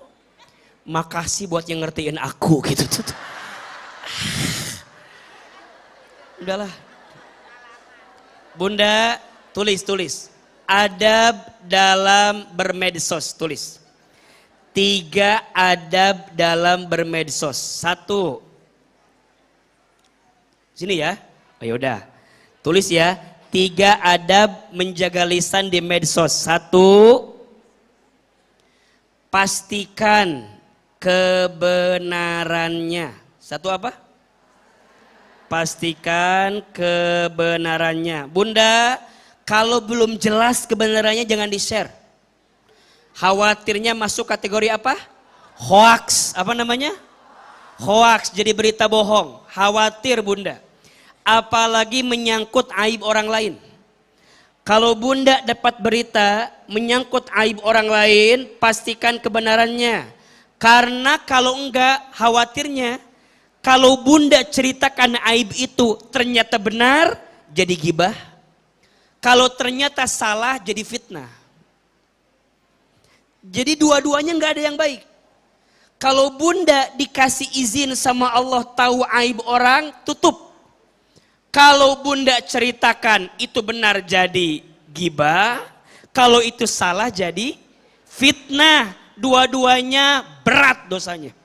Makasih buat yang ngertiin aku gitu tuh. Udahlah. Bunda, tulis. Adab dalam bermedsos, tulis. 3 adab dalam bermedsos. 1. Sini ya. Oh yaudah, tulis ya. 3 adab menjaga lisan di medsos. 1. Pastikan kebenarannya. 1 apa? Pastikan kebenarannya. Bunda, kalau belum jelas kebenarannya jangan di-share. Khawatirnya masuk kategori apa? Hoax. Apa namanya? Hoax, jadi berita bohong. Khawatir Bunda. Apalagi menyangkut aib orang lain. Kalau Bunda dapat berita menyangkut aib orang lain, pastikan kebenarannya. Karena kalau enggak, khawatirnya kalau Bunda ceritakan aib itu ternyata benar, jadi gibah. Kalau ternyata salah, jadi fitnah. Jadi dua-duanya enggak ada yang baik. Kalau Bunda dikasih izin sama Allah tahu aib orang, tutup. Kalau Bunda ceritakan itu benar jadi gibah, kalau itu salah jadi fitnah. Dua-duanya berat dosanya.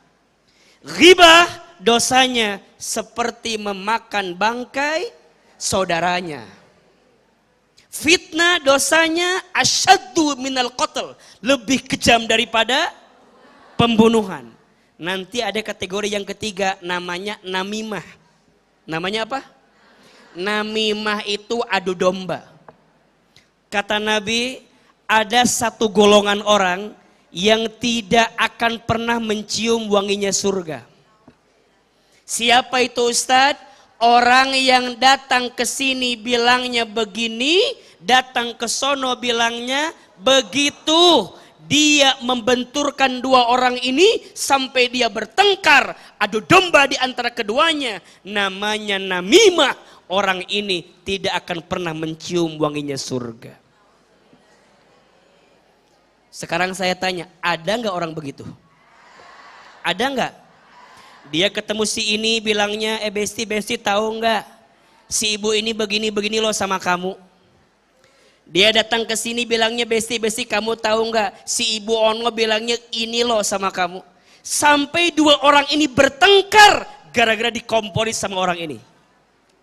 Ghibah dosanya seperti memakan bangkai saudaranya. Fitnah dosanya asyaddu minal qatl, lebih kejam daripada pembunuhan. Nanti ada kategori yang ketiga namanya namimah. Namanya apa? Namimah itu adu domba. Kata Nabi, ada satu golongan orang yang tidak akan pernah mencium wanginya surga. Siapa itu Ustadz? Orang yang datang ke sini bilangnya begini, datang ke sono bilangnya begitu dia membenturkan dua orang ini sampai dia bertengkar, adu domba di antara keduanya, namanya namimah. Orang ini tidak akan pernah mencium wanginya surga. Sekarang saya tanya, ada nggak orang begitu? Ada nggak? Dia ketemu si ini bilangnya, Besti tahu nggak? Si ibu ini begini loh sama kamu. Dia datang ke sini bilangnya, Besti kamu tahu nggak? Si ibu Ono bilangnya ini loh sama kamu. Sampai dua orang ini bertengkar gara-gara dikompori sama orang ini.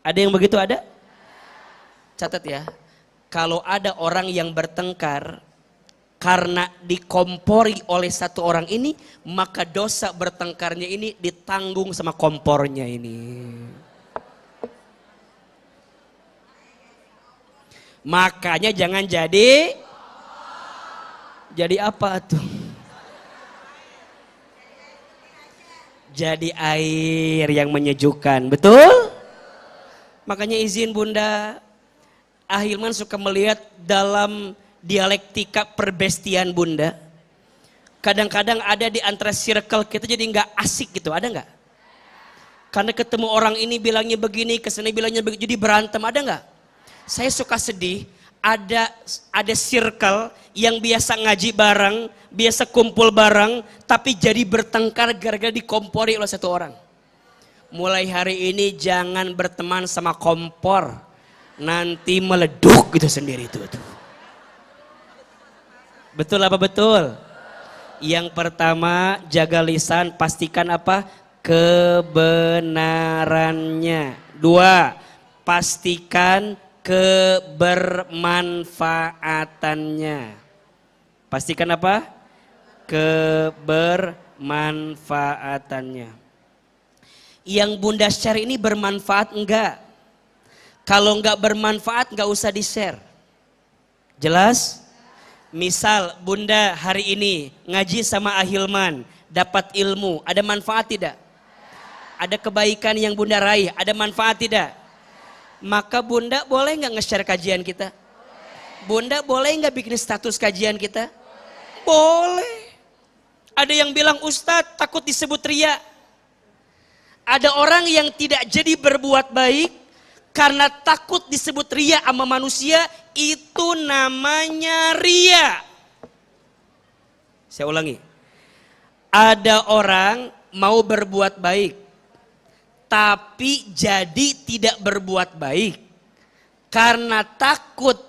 Ada yang begitu ada? Catat ya. Kalau ada orang yang bertengkar karena dikompori oleh satu orang ini, maka dosa bertengkarnya ini ditanggung sama kompornya ini. Makanya jangan jadi apa tuh? Jadi air yang menyejukkan, betul? Makanya izin Bunda, Ahilman suka melihat dalam dialektika perbestian Bunda. Kadang-kadang ada di antara circle kita jadi nggak asik gitu, ada nggak? Karena ketemu orang ini bilangnya begini, kesini bilangnya begini, jadi berantem, ada nggak? Saya suka sedih, ada circle yang biasa ngaji bareng, biasa kumpul bareng, tapi jadi bertengkar gara-gara dikompori oleh satu orang. Mulai hari ini jangan berteman sama kompor, nanti meleduk gitu sendiri tuh. Betul apa betul? Yang pertama, jaga lisan, pastikan apa? Kebenarannya. Dua, pastikan kebermanfaatannya. Pastikan apa? Kebermanfaatannya. Yang Bunda share ini bermanfaat enggak? Kalau enggak bermanfaat enggak usah di share. Jelas? Misal Bunda hari ini ngaji sama Ahilman, dapat ilmu, ada manfaat tidak? Ada kebaikan yang Bunda raih, ada manfaat tidak? Maka Bunda boleh nggak nge-share kajian kita? Bunda boleh nggak bikin status kajian kita? Boleh. Ada yang bilang, Ustadz takut disebut ria. Ada orang yang tidak jadi berbuat baik karena takut disebut ria sama manusia, itu namanya ria. Saya ulangi. Ada orang mau berbuat baik tapi jadi tidak berbuat baik karena takut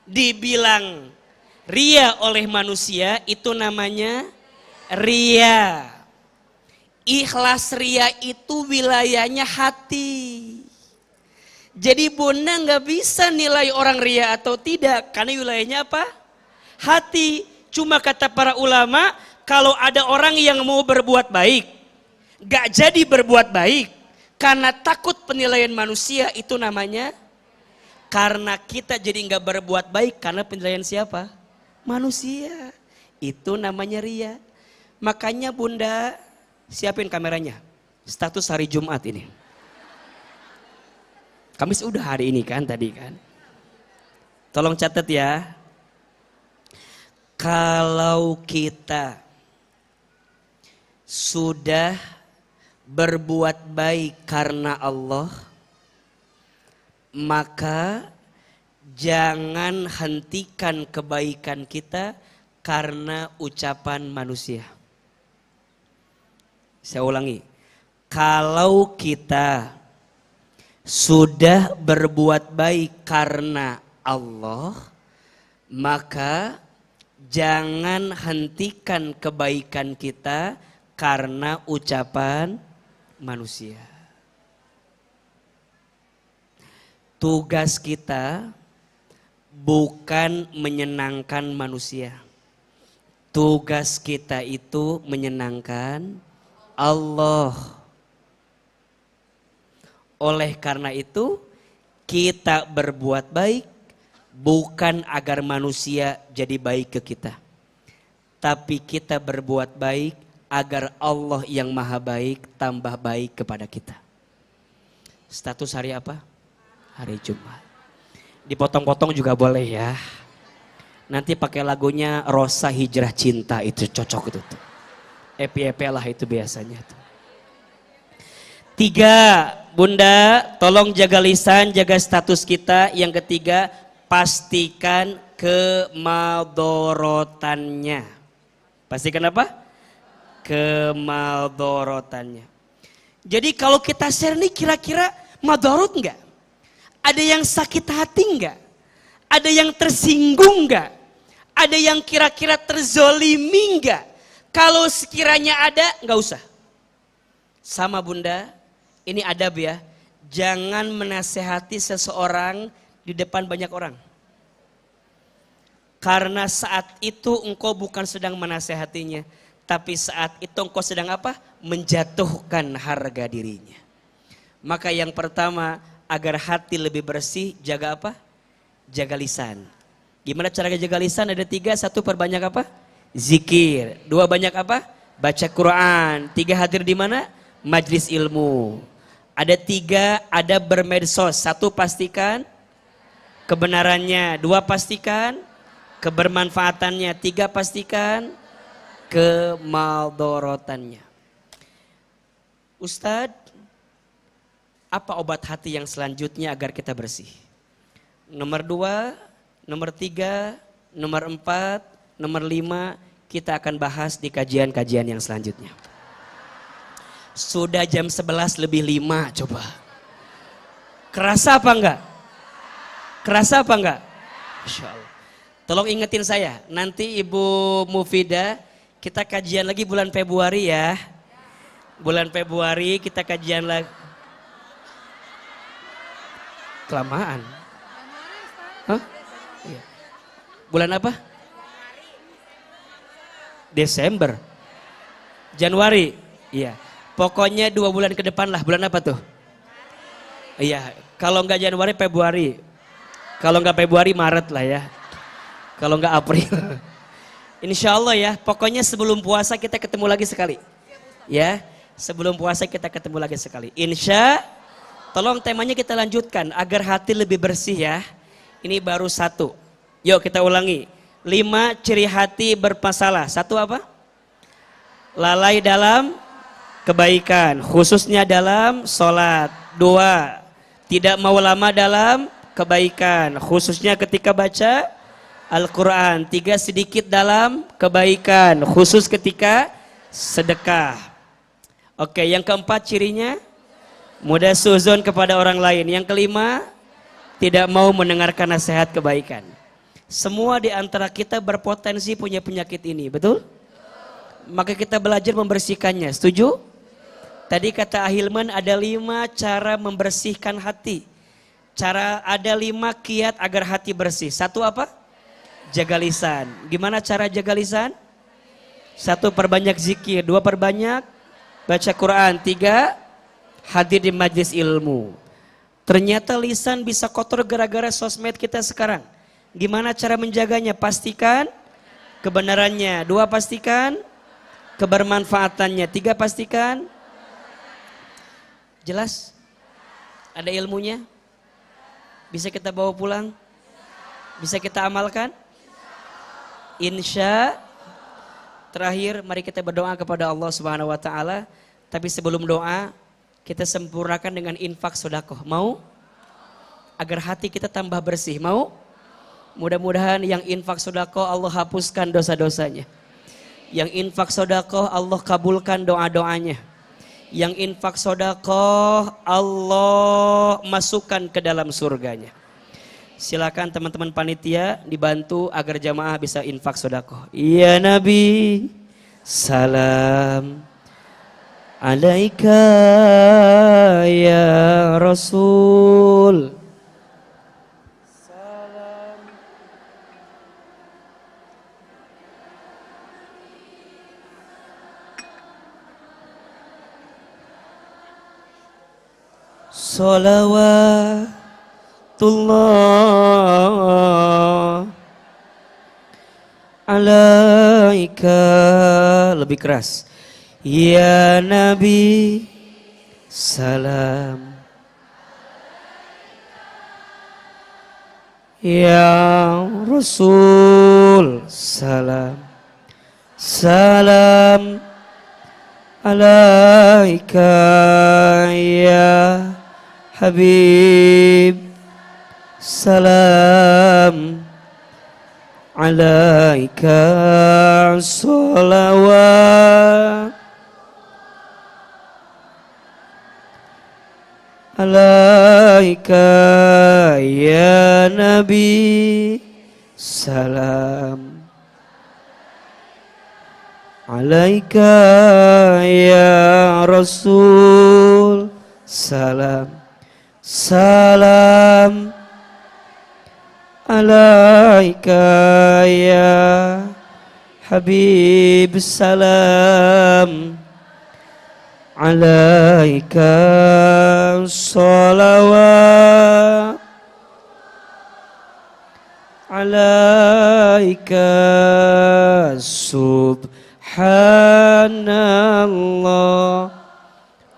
dibilang ria oleh manusia, itu namanya ria. Ikhlas ria itu wilayahnya hati. Jadi Bunda nggak bisa nilai orang ria atau tidak karena wilayahnya apa? Hati. Cuma kata para ulama, kalau ada orang yang mau berbuat baik, gak jadi berbuat baik karena takut penilaian manusia, itu namanya karena kita jadi gak berbuat baik karena penilaian siapa? Manusia. Itu namanya ria. Makanya Bunda siapin kameranya. Status hari Jumat ini. Kamis udah hari ini kan tadi kan. Tolong catat ya. Kalau kita sudah berbuat baik karena Allah, maka jangan hentikan kebaikan kita karena ucapan manusia. Saya ulangi, kalau kita sudah berbuat baik karena Allah, maka jangan hentikan kebaikan kita karena ucapan manusia. Tugas kita bukan menyenangkan manusia. Tugas kita itu menyenangkan Allah. Oleh karena itu, kita berbuat baik bukan agar manusia jadi baik ke kita, tapi kita berbuat baik agar Allah yang maha baik tambah baik kepada kita. Status hari apa? Hari Jumat. Dipotong-potong juga boleh ya. Nanti pakai lagunya Rosa Hijrah Cinta, itu cocok itu tuh. Epi-epi lah itu biasanya tuh. 3, Bunda, tolong jaga lisan, jaga status kita. Yang ketiga, pastikan kemadorotannya. Pastikan apa? Kemadorotannya. Jadi kalau kita share nih kira-kira madorot enggak? Ada yang sakit hati enggak? Ada yang tersinggung enggak? Ada yang kira-kira terzolimi enggak? Kalau sekiranya ada, enggak usah. Sama Bunda, ini adab ya. Jangan menasehati seseorang di depan banyak orang. Karena saat itu engkau bukan sedang menasehatinya. Tapi saat itu engkau sedang apa? Menjatuhkan harga dirinya. Maka yang pertama, agar hati lebih bersih, jaga apa? Jaga lisan. Gimana cara jaga lisan? Ada 3, 1 perbanyak apa? Zikir. 2 banyak apa? Baca Quran. 3 hadir di mana? Majlis ilmu. Ada 3, ada bermedsos. 1 pastikan kebenarannya. 2 pastikan kebermanfaatannya. 3 pastikan kemadorotannya. Ustadz, apa obat hati yang selanjutnya agar kita bersih? Nomor 2, nomor 3, nomor 4, nomor 5 kita akan bahas di kajian-kajian yang selanjutnya. Sudah jam 11 lebih 5 coba. Kerasa apa enggak? Kerasa apa enggak? Masya Allah. Tolong ingetin saya, nanti Ibu Mufidah kita kajian lagi bulan Februari ya. Bulan Februari kita kajian lagi. Kelamaan. Hah? Iya. Bulan apa? Desember. Januari. Iya. Pokoknya 2 bulan ke depan lah. Bulan apa tuh? Iya. Kalau enggak Januari, Februari. Kalau enggak Februari, Maret lah ya. Kalau enggak April. Insya Allah ya. Pokoknya sebelum puasa kita ketemu lagi sekali. Ya. Sebelum puasa kita ketemu lagi sekali. Insya tolong temanya kita lanjutkan agar hati lebih bersih ya. Ini baru 1. Yuk kita ulangi. 5 ciri hati bermasalah. 1 apa? Lalai dalam kebaikan. Khususnya dalam sholat. 2. Tidak mau lama dalam kebaikan. Khususnya ketika baca Al-Quran. 3. Sedikit dalam kebaikan. Khusus ketika sedekah. Oke, yang keempat cirinya mudah suzon kepada orang lain. Yang kelima, tidak mau mendengarkan nasihat kebaikan. Semua di antara kita berpotensi punya penyakit ini, betul? Maka kita belajar membersihkannya, setuju? Tadi kata Ahilman ada 5 cara membersihkan hati. Ada 5 kiat agar hati bersih. 1 apa? Jaga lisan. Gimana cara jaga lisan? 1 perbanyak zikir, 2 perbanyak baca Quran, 3 hadir di majlis ilmu. Ternyata lisan bisa kotor gara-gara sosmed kita sekarang. Gimana cara menjaganya? Pastikan kebenarannya. 2 pastikan kebermanfaatannya. 3 pastikan. Jelas? Ada ilmunya? Bisa kita bawa pulang? Bisa kita amalkan? Insya. Terakhir, mari kita berdoa kepada Allah Subhanahu wa taala. Tapi sebelum doa, kita sempurnakan dengan infak sedekah. Mau? Agar hati kita tambah bersih. Mau? Mudah-mudahan yang infak sedekah Allah hapuskan dosa-dosanya. Yang infak sedekah Allah kabulkan doa-doanya. Yang infak sedekah Allah masukkan ke dalam surganya. Silakan teman-teman panitia dibantu agar jamaah bisa infak sedekah. Ya Nabi, salam alaika ya Rasul. Salam. Salawat Allah alaika, lebih keras. Ya Nabi, salam Ya Rasul salam. Salam alaika ya Habib. Salam alaika salawat. Alaika ya Nabi. Salam alaika ya Rasul. Salam. Salam alaika ya Habib. Salam alaika salawat. Alaika subhanallah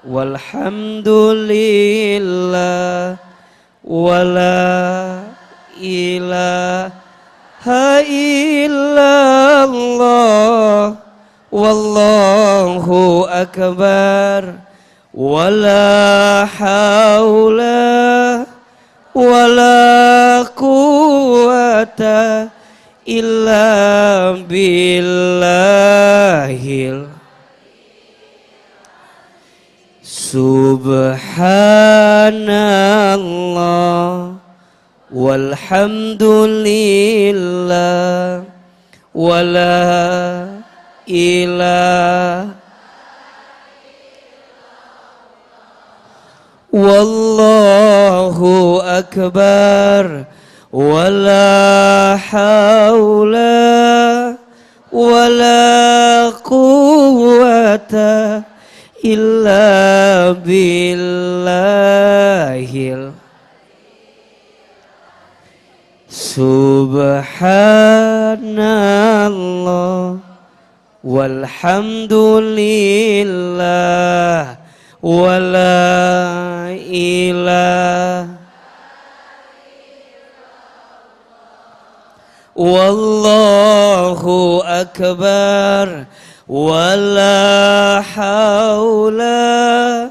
walhamdulillah wala ilaha illallah wallahu akbar wala haula wala quwata illa billahil subhanallah walhamdulillah wala ilaha wallahu akbar wala haula wala quwata illa billahil subhanallah walhamdulillah wala ilaha wallahu akbar wala haula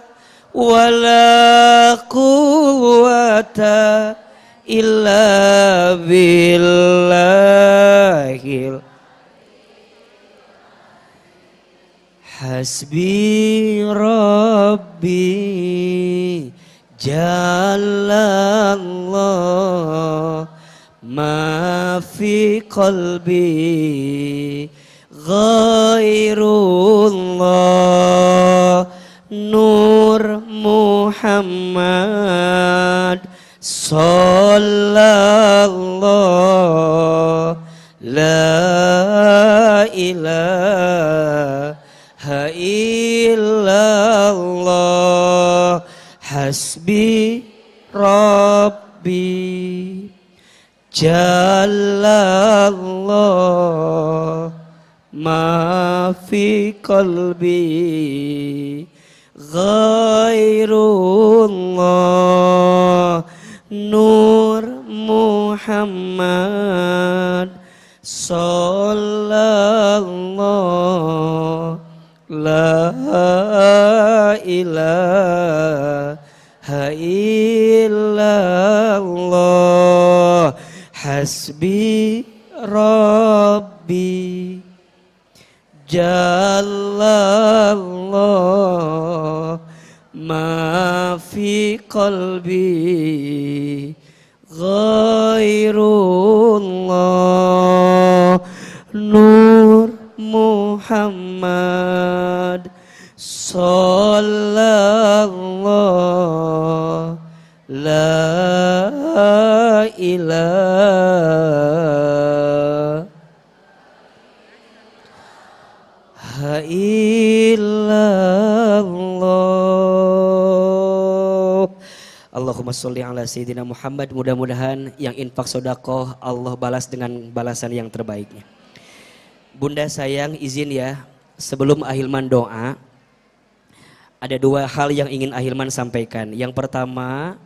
wala quwata illa billahil hasbi rabbi jalallah ma fi qalbi ghairullah nur Muhammad sallallahu la ilaha illallah hasbi rabbi jalallah ma fi qalbi ghairullah nur Muhammad sallallahu la ilaha illallah hasbi rabbi jalallah ma fi qalbi ghairullah nur Muhammad sallallahu la ilaha illallah. Allahumma sholli ala sayyidina Muhammad. Mudah-mudahan yang infak sodakoh Allah balas dengan balasan yang terbaiknya. Bunda sayang izin ya, sebelum Ahilman doa, ada dua hal yang ingin Ahilman sampaikan. Yang pertama,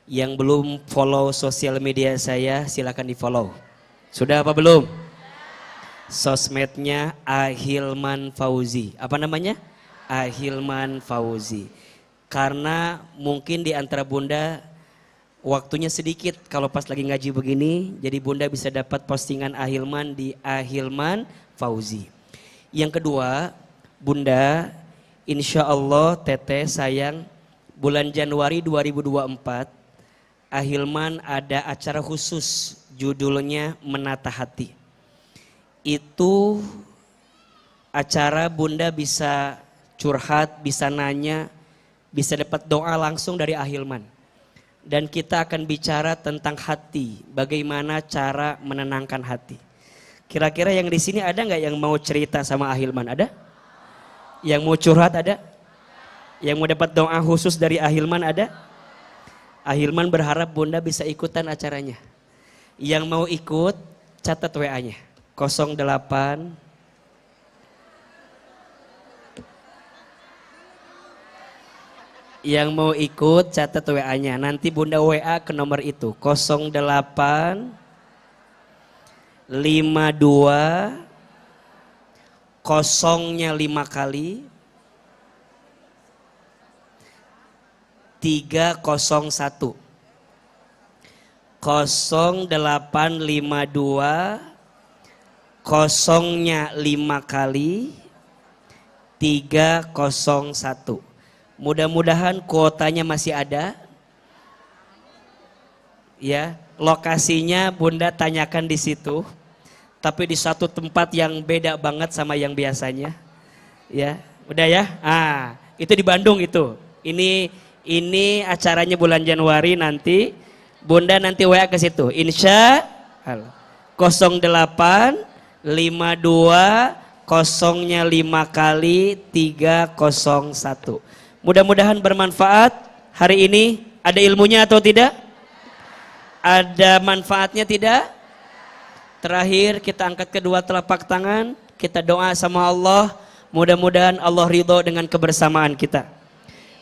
Yang belum follow sosial media saya silakan di follow. Sudah apa belum? Sosmednya Ahilman Fauzi. Apa namanya? Ahilman Fauzi. Karena mungkin di antara bunda waktunya sedikit kalau pas lagi ngaji begini, jadi bunda bisa dapat postingan Ahilman di Ahilman Fauzi. Yang kedua, bunda, insya Allah teteh sayang, bulan Januari 2024, Ahilman ada acara khusus judulnya Menata Hati. Itu acara bunda bisa curhat, bisa nanya, bisa dapat doa langsung dari Ahilman. Dan kita akan bicara tentang hati, bagaimana cara menenangkan hati. Kira-kira yang di sini ada nggak yang mau cerita sama Ahilman? Ada? Yang mau curhat ada? Yang mau dapat doa khusus dari Ahilman ada? Ahilman berharap bunda bisa ikutan acaranya. Yang mau ikut catat WA-nya 08 Yang mau ikut catat WA-nya. Nanti bunda WA ke nomor itu 08 52 kosongnya 5 kali 301 0852 kosongnya 5 kali 301. Mudah-mudahan kuotanya masih ada. Ya, lokasinya bunda tanyakan di situ. Tapi di satu tempat yang beda banget sama yang biasanya. Ya, udah ya. Itu di Bandung itu. Ini acaranya bulan Januari nanti. Bunda nanti WA ke situ. Insya Allah. 08 52 kosongnya 5 kali 301. Mudah-mudahan bermanfaat. Hari ini ada ilmunya atau tidak? Ada manfaatnya tidak? Terakhir kita angkat kedua telapak tangan. Kita doa sama Allah. Mudah-mudahan Allah ridho dengan kebersamaan kita.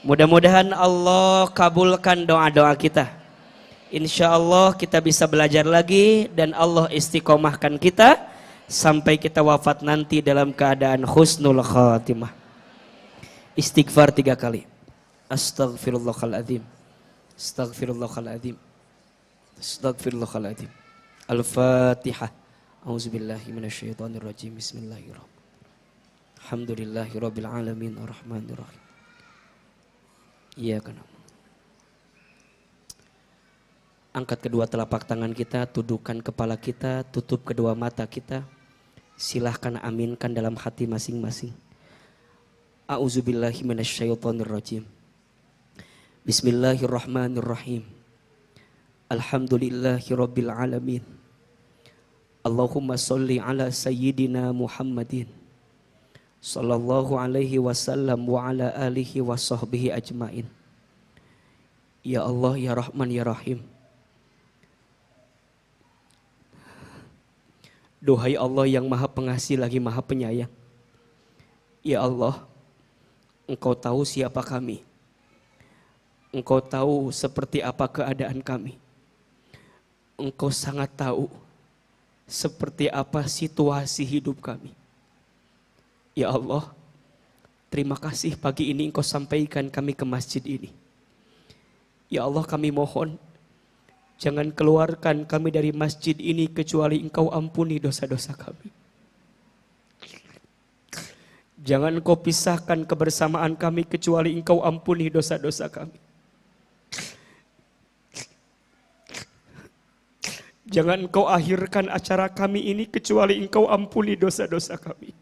Mudah-mudahan Allah kabulkan doa-doa kita. Insya Allah kita bisa belajar lagi. Dan Allah istiqomahkan kita. Sampai kita wafat nanti dalam keadaan husnul khatimah. Istighfar 3 kali. Astaghfirullahaladzim. Astaghfirullahaladzim. Astaghfirullahaladzim. Al-Fatihah. A'udzubillahi minasyaitonirrajim. Bismillahirrahmanirrahim. Alhamdulillahirabbil alamin arrahmanirrahim. Iyyaka na'budu. Angkat kedua telapak tangan kita, tundukkan kepala kita, tutup kedua mata kita. Silahkan aminkan dalam hati masing-masing. A'udzubillahi minasyaitonirrajim. Bismillahirrahmanirrahim. Alhamdulillahirabbil alamin. Allahumma sholli ala sayyidina Muhammadin sallallahu alaihi wasallam wa ala alihi wa sahbihi ajmain. Ya Allah, ya Rahman, ya Rahim. Duhai Allah yang Maha Pengasih lagi Maha Penyayang. Ya Allah, Engkau tahu siapa kami. Engkau tahu seperti apa keadaan kami. Engkau sangat tahu seperti apa situasi hidup kami. Ya Allah, terima kasih pagi ini Engkau sampaikan kami ke masjid ini. Ya Allah, kami mohon jangan keluarkan kami dari masjid ini kecuali Engkau ampuni dosa-dosa kami. Jangan Engkau pisahkan kebersamaan kami kecuali Engkau ampuni dosa-dosa kami. Jangan Engkau akhirkan acara kami ini kecuali Engkau ampuni dosa-dosa kami.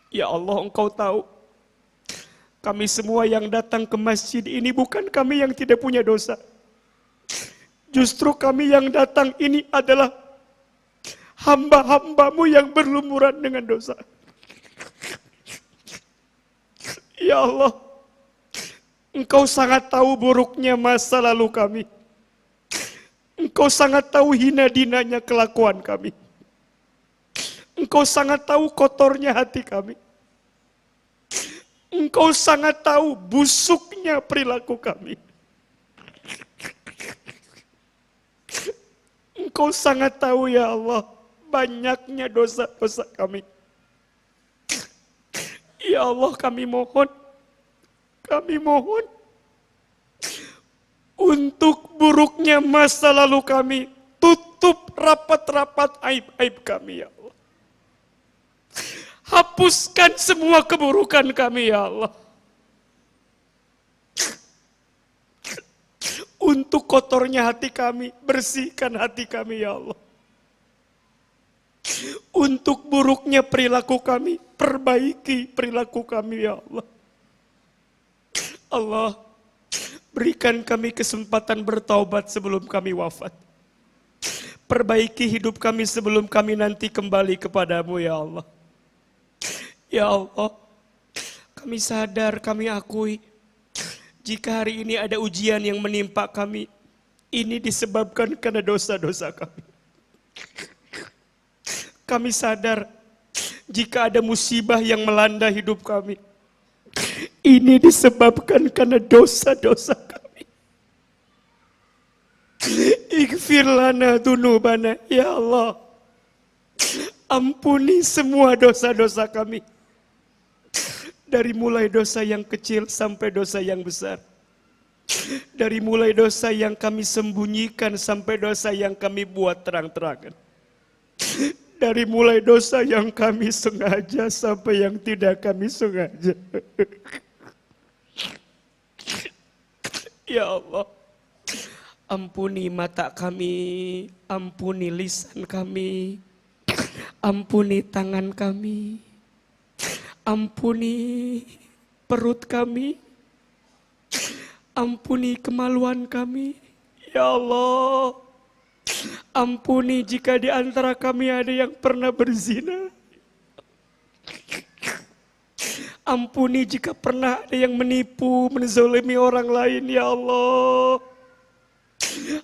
Ya Allah, Engkau tahu kami semua yang datang ke masjid ini bukan kami yang tidak punya dosa. Justru kami yang datang ini adalah hamba-hambamu yang berlumuran dengan dosa. Ya Allah, Engkau sangat tahu buruknya masa lalu kami. Engkau sangat tahu hina dinanya kelakuan kami. Engkau sangat tahu kotornya hati kami. Engkau sangat tahu busuknya perilaku kami. Engkau sangat tahu ya Allah, banyaknya dosa-dosa kami. Ya Allah, kami mohon untuk buruknya masa lalu kami, tutup rapat-rapat aib-aib kami ya Allah. Hapuskan semua keburukan kami ya Allah. Untuk kotornya hati kami, bersihkan hati kami ya Allah. Untuk buruknya perilaku kami, perbaiki perilaku kami ya Allah. Allah, berikan kami kesempatan bertaubat sebelum kami wafat. Perbaiki hidup kami sebelum kami nanti kembali kepadamu ya Allah. Ya Allah, kami sadar, kami akui, jika hari ini ada ujian yang menimpa kami, ini disebabkan karena dosa-dosa kami. Kami sadar, jika ada musibah yang melanda hidup kami, ini disebabkan karena dosa-dosa kami. Ighfir lana dzunubana, ya Allah. Ampuni semua dosa-dosa kami. Dari mulai dosa yang kecil sampai dosa yang besar. Dari mulai dosa yang kami sembunyikan sampai dosa yang kami buat terang-terangan. Dari mulai dosa yang kami sengaja sampai yang tidak kami sengaja. Ya Allah, ampuni mata kami, ampuni lisan kami, ampuni tangan kami, ampuni perut kami, ampuni kemaluan kami. Ya Allah, ampuni jika di antara kami ada yang pernah berzina. Ampuni jika pernah ada yang menipu, menzalimi orang lain, ya Allah.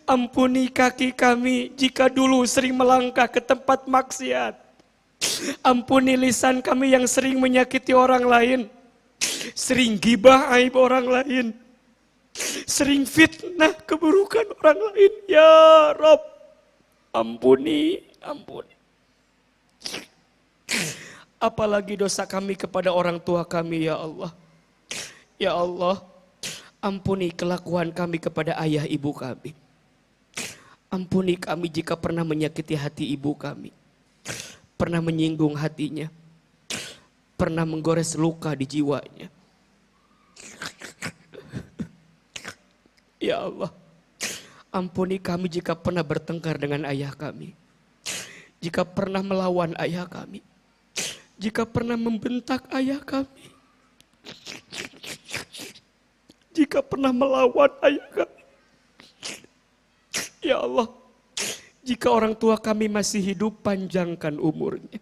Ampuni kaki kami jika dulu sering melangkah ke tempat maksiat. Ampuni lisan kami yang sering menyakiti orang lain, sering gibah aib orang lain, sering fitnah keburukan orang lain. Ya Rabb, ampuni. Apalagi dosa kami kepada orang tua kami ya Allah. Ya Allah, ampuni kelakuan kami kepada ayah ibu kami. Ampuni kami jika pernah menyakiti hati ibu kami, pernah menyinggung hatinya, pernah menggores luka di jiwanya. Ya Allah, ampuni kami jika pernah bertengkar dengan ayah kami, jika pernah melawan ayah kami, jika pernah membentak ayah kami, jika pernah melawan ayah kami. Ya Allah, jika orang tua kami masih hidup, panjangkan umurnya,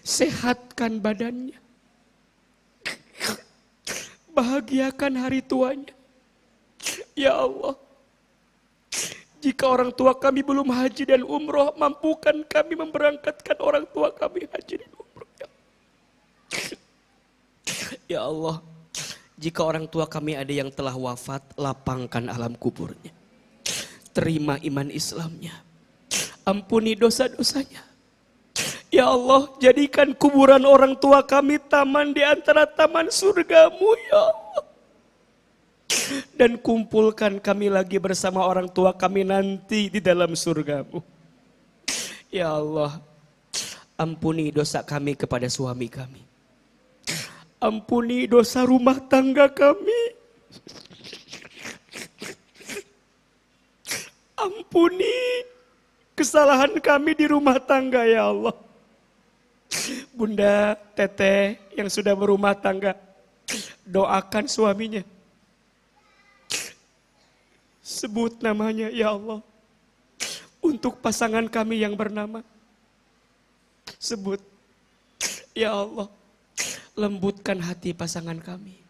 sehatkan badannya, bahagiakan hari tuanya. Ya Allah, jika orang tua kami belum haji dan umroh, mampukan kami memberangkatkan orang tua kami haji dan umroh. Ya Allah, jika orang tua kami ada yang telah wafat, lapangkan alam kuburnya, terima iman Islamnya, ampuni dosa-dosanya. Ya Allah, jadikan kuburan orang tua kami taman di antara taman surgamu ya Allah. Dan kumpulkan kami lagi bersama orang tua kami nanti di dalam surgamu. Ya Allah, ampuni dosa kami kepada suami kami, ampuni dosa rumah tangga kami, ampuni kesalahan kami di rumah tangga ya Allah. Bunda Teteh yang sudah berumah tangga, doakan suaminya. Sebut namanya ya Allah. Untuk pasangan kami yang bernama, sebut ya Allah. Lembutkan hati pasangan kami,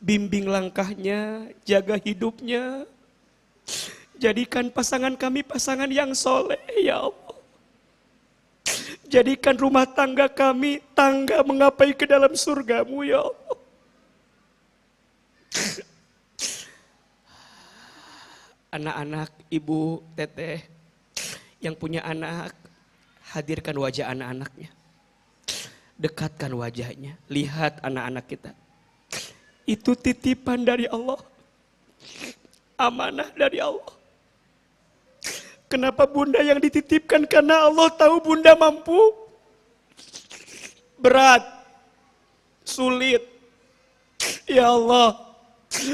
bimbing langkahnya, jaga hidupnya. Jadikan pasangan kami pasangan yang soleh ya Allah. Jadikan rumah tangga kami tangga mengapai ke dalam surgamu ya Allah. Anak-anak, ibu, teteh yang punya anak, hadirkan wajah anak-anaknya. Dekatkan wajahnya, lihat anak-anak kita. Itu titipan dari Allah. Amanah dari Allah. Kenapa bunda yang dititipkan? Karena Allah tahu bunda mampu. Berat. Sulit. Ya Allah,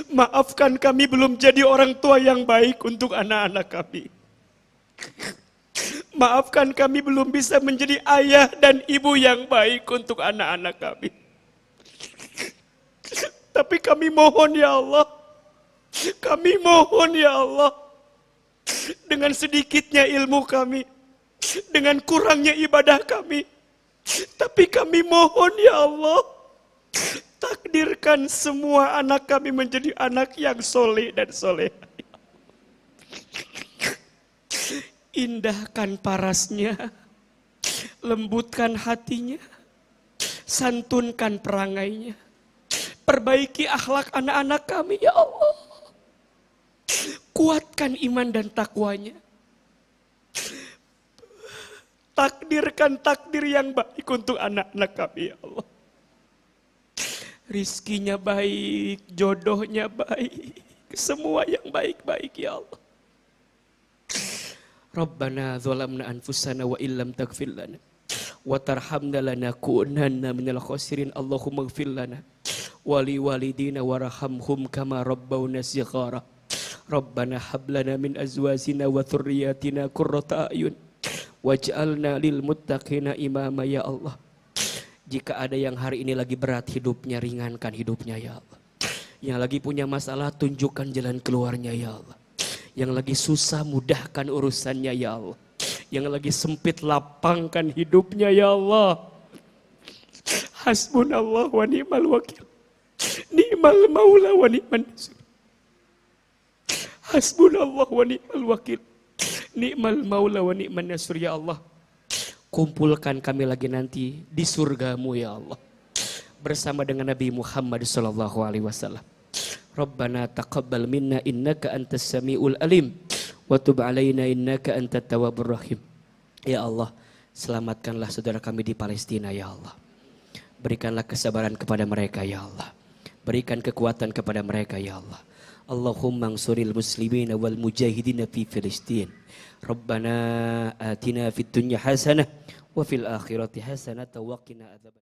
maafkan kami belum jadi orang tua yang baik untuk anak-anak kami. Maafkan kami belum bisa menjadi ayah dan ibu yang baik untuk anak-anak kami. Tapi kami mohon ya Allah. Kami mohon ya Allah. Dengan sedikitnya ilmu kami. Dengan kurangnya ibadah kami. Tapi kami mohon ya Allah. Takdirkan semua anak kami menjadi anak yang soleh dan soleh. Indahkan parasnya, lembutkan hatinya, santunkan perangainya, perbaiki akhlak anak-anak kami ya Allah. Kuatkan iman dan takwanya. Takdirkan takdir yang baik untuk anak-anak kami ya Allah. Rizkinya baik, jodohnya baik, semua yang baik-baik ya Allah. Rabbana zalamna anfusana wa illam taghfir lana wa tarhamna lanakunanna minal khasirin. Allahumma ighfir lana wa liwalidina warhamhum kama rabbawna shighara. Rabbana hab lana min azwajina wa dhurriyyatina qurrata a'yun waj'alna lil muttaqina imama ya Allah. Jika ada yang hari ini lagi berat hidupnya, ringankan hidupnya ya Allah. Yang lagi punya masalah, tunjukkan jalan keluarnya ya Allah. Yang lagi susah, mudahkan urusannya ya Allah. Yang lagi sempit, lapangkan hidupnya ya Allah. Hasbunallah wa ni'mal wakil. Ni'mal maula wa ni'man nasir. Hasbunallah wa ni'mal wakil. Ni'mal maula wa ni'man nasir ya Allah. Kumpulkan kami lagi nanti di surgamu ya Allah. Bersama dengan Nabi Muhammad sallallahu alaihi wasallam. Rabbana taqabbal minna innaka antas samiul alim wa tub alaina innaka antat tawwabur rahim. Ya Allah, selamatkanlah saudara kami di Palestina ya Allah. Berikanlah kesabaran kepada mereka ya Allah. Berikan kekuatan kepada mereka ya Allah. Allahumma ansuril muslimina wal mujahidina fi Filistin. Rabbana atina fid dunya hasanah wa fil akhirati hasanah wa qina adzaban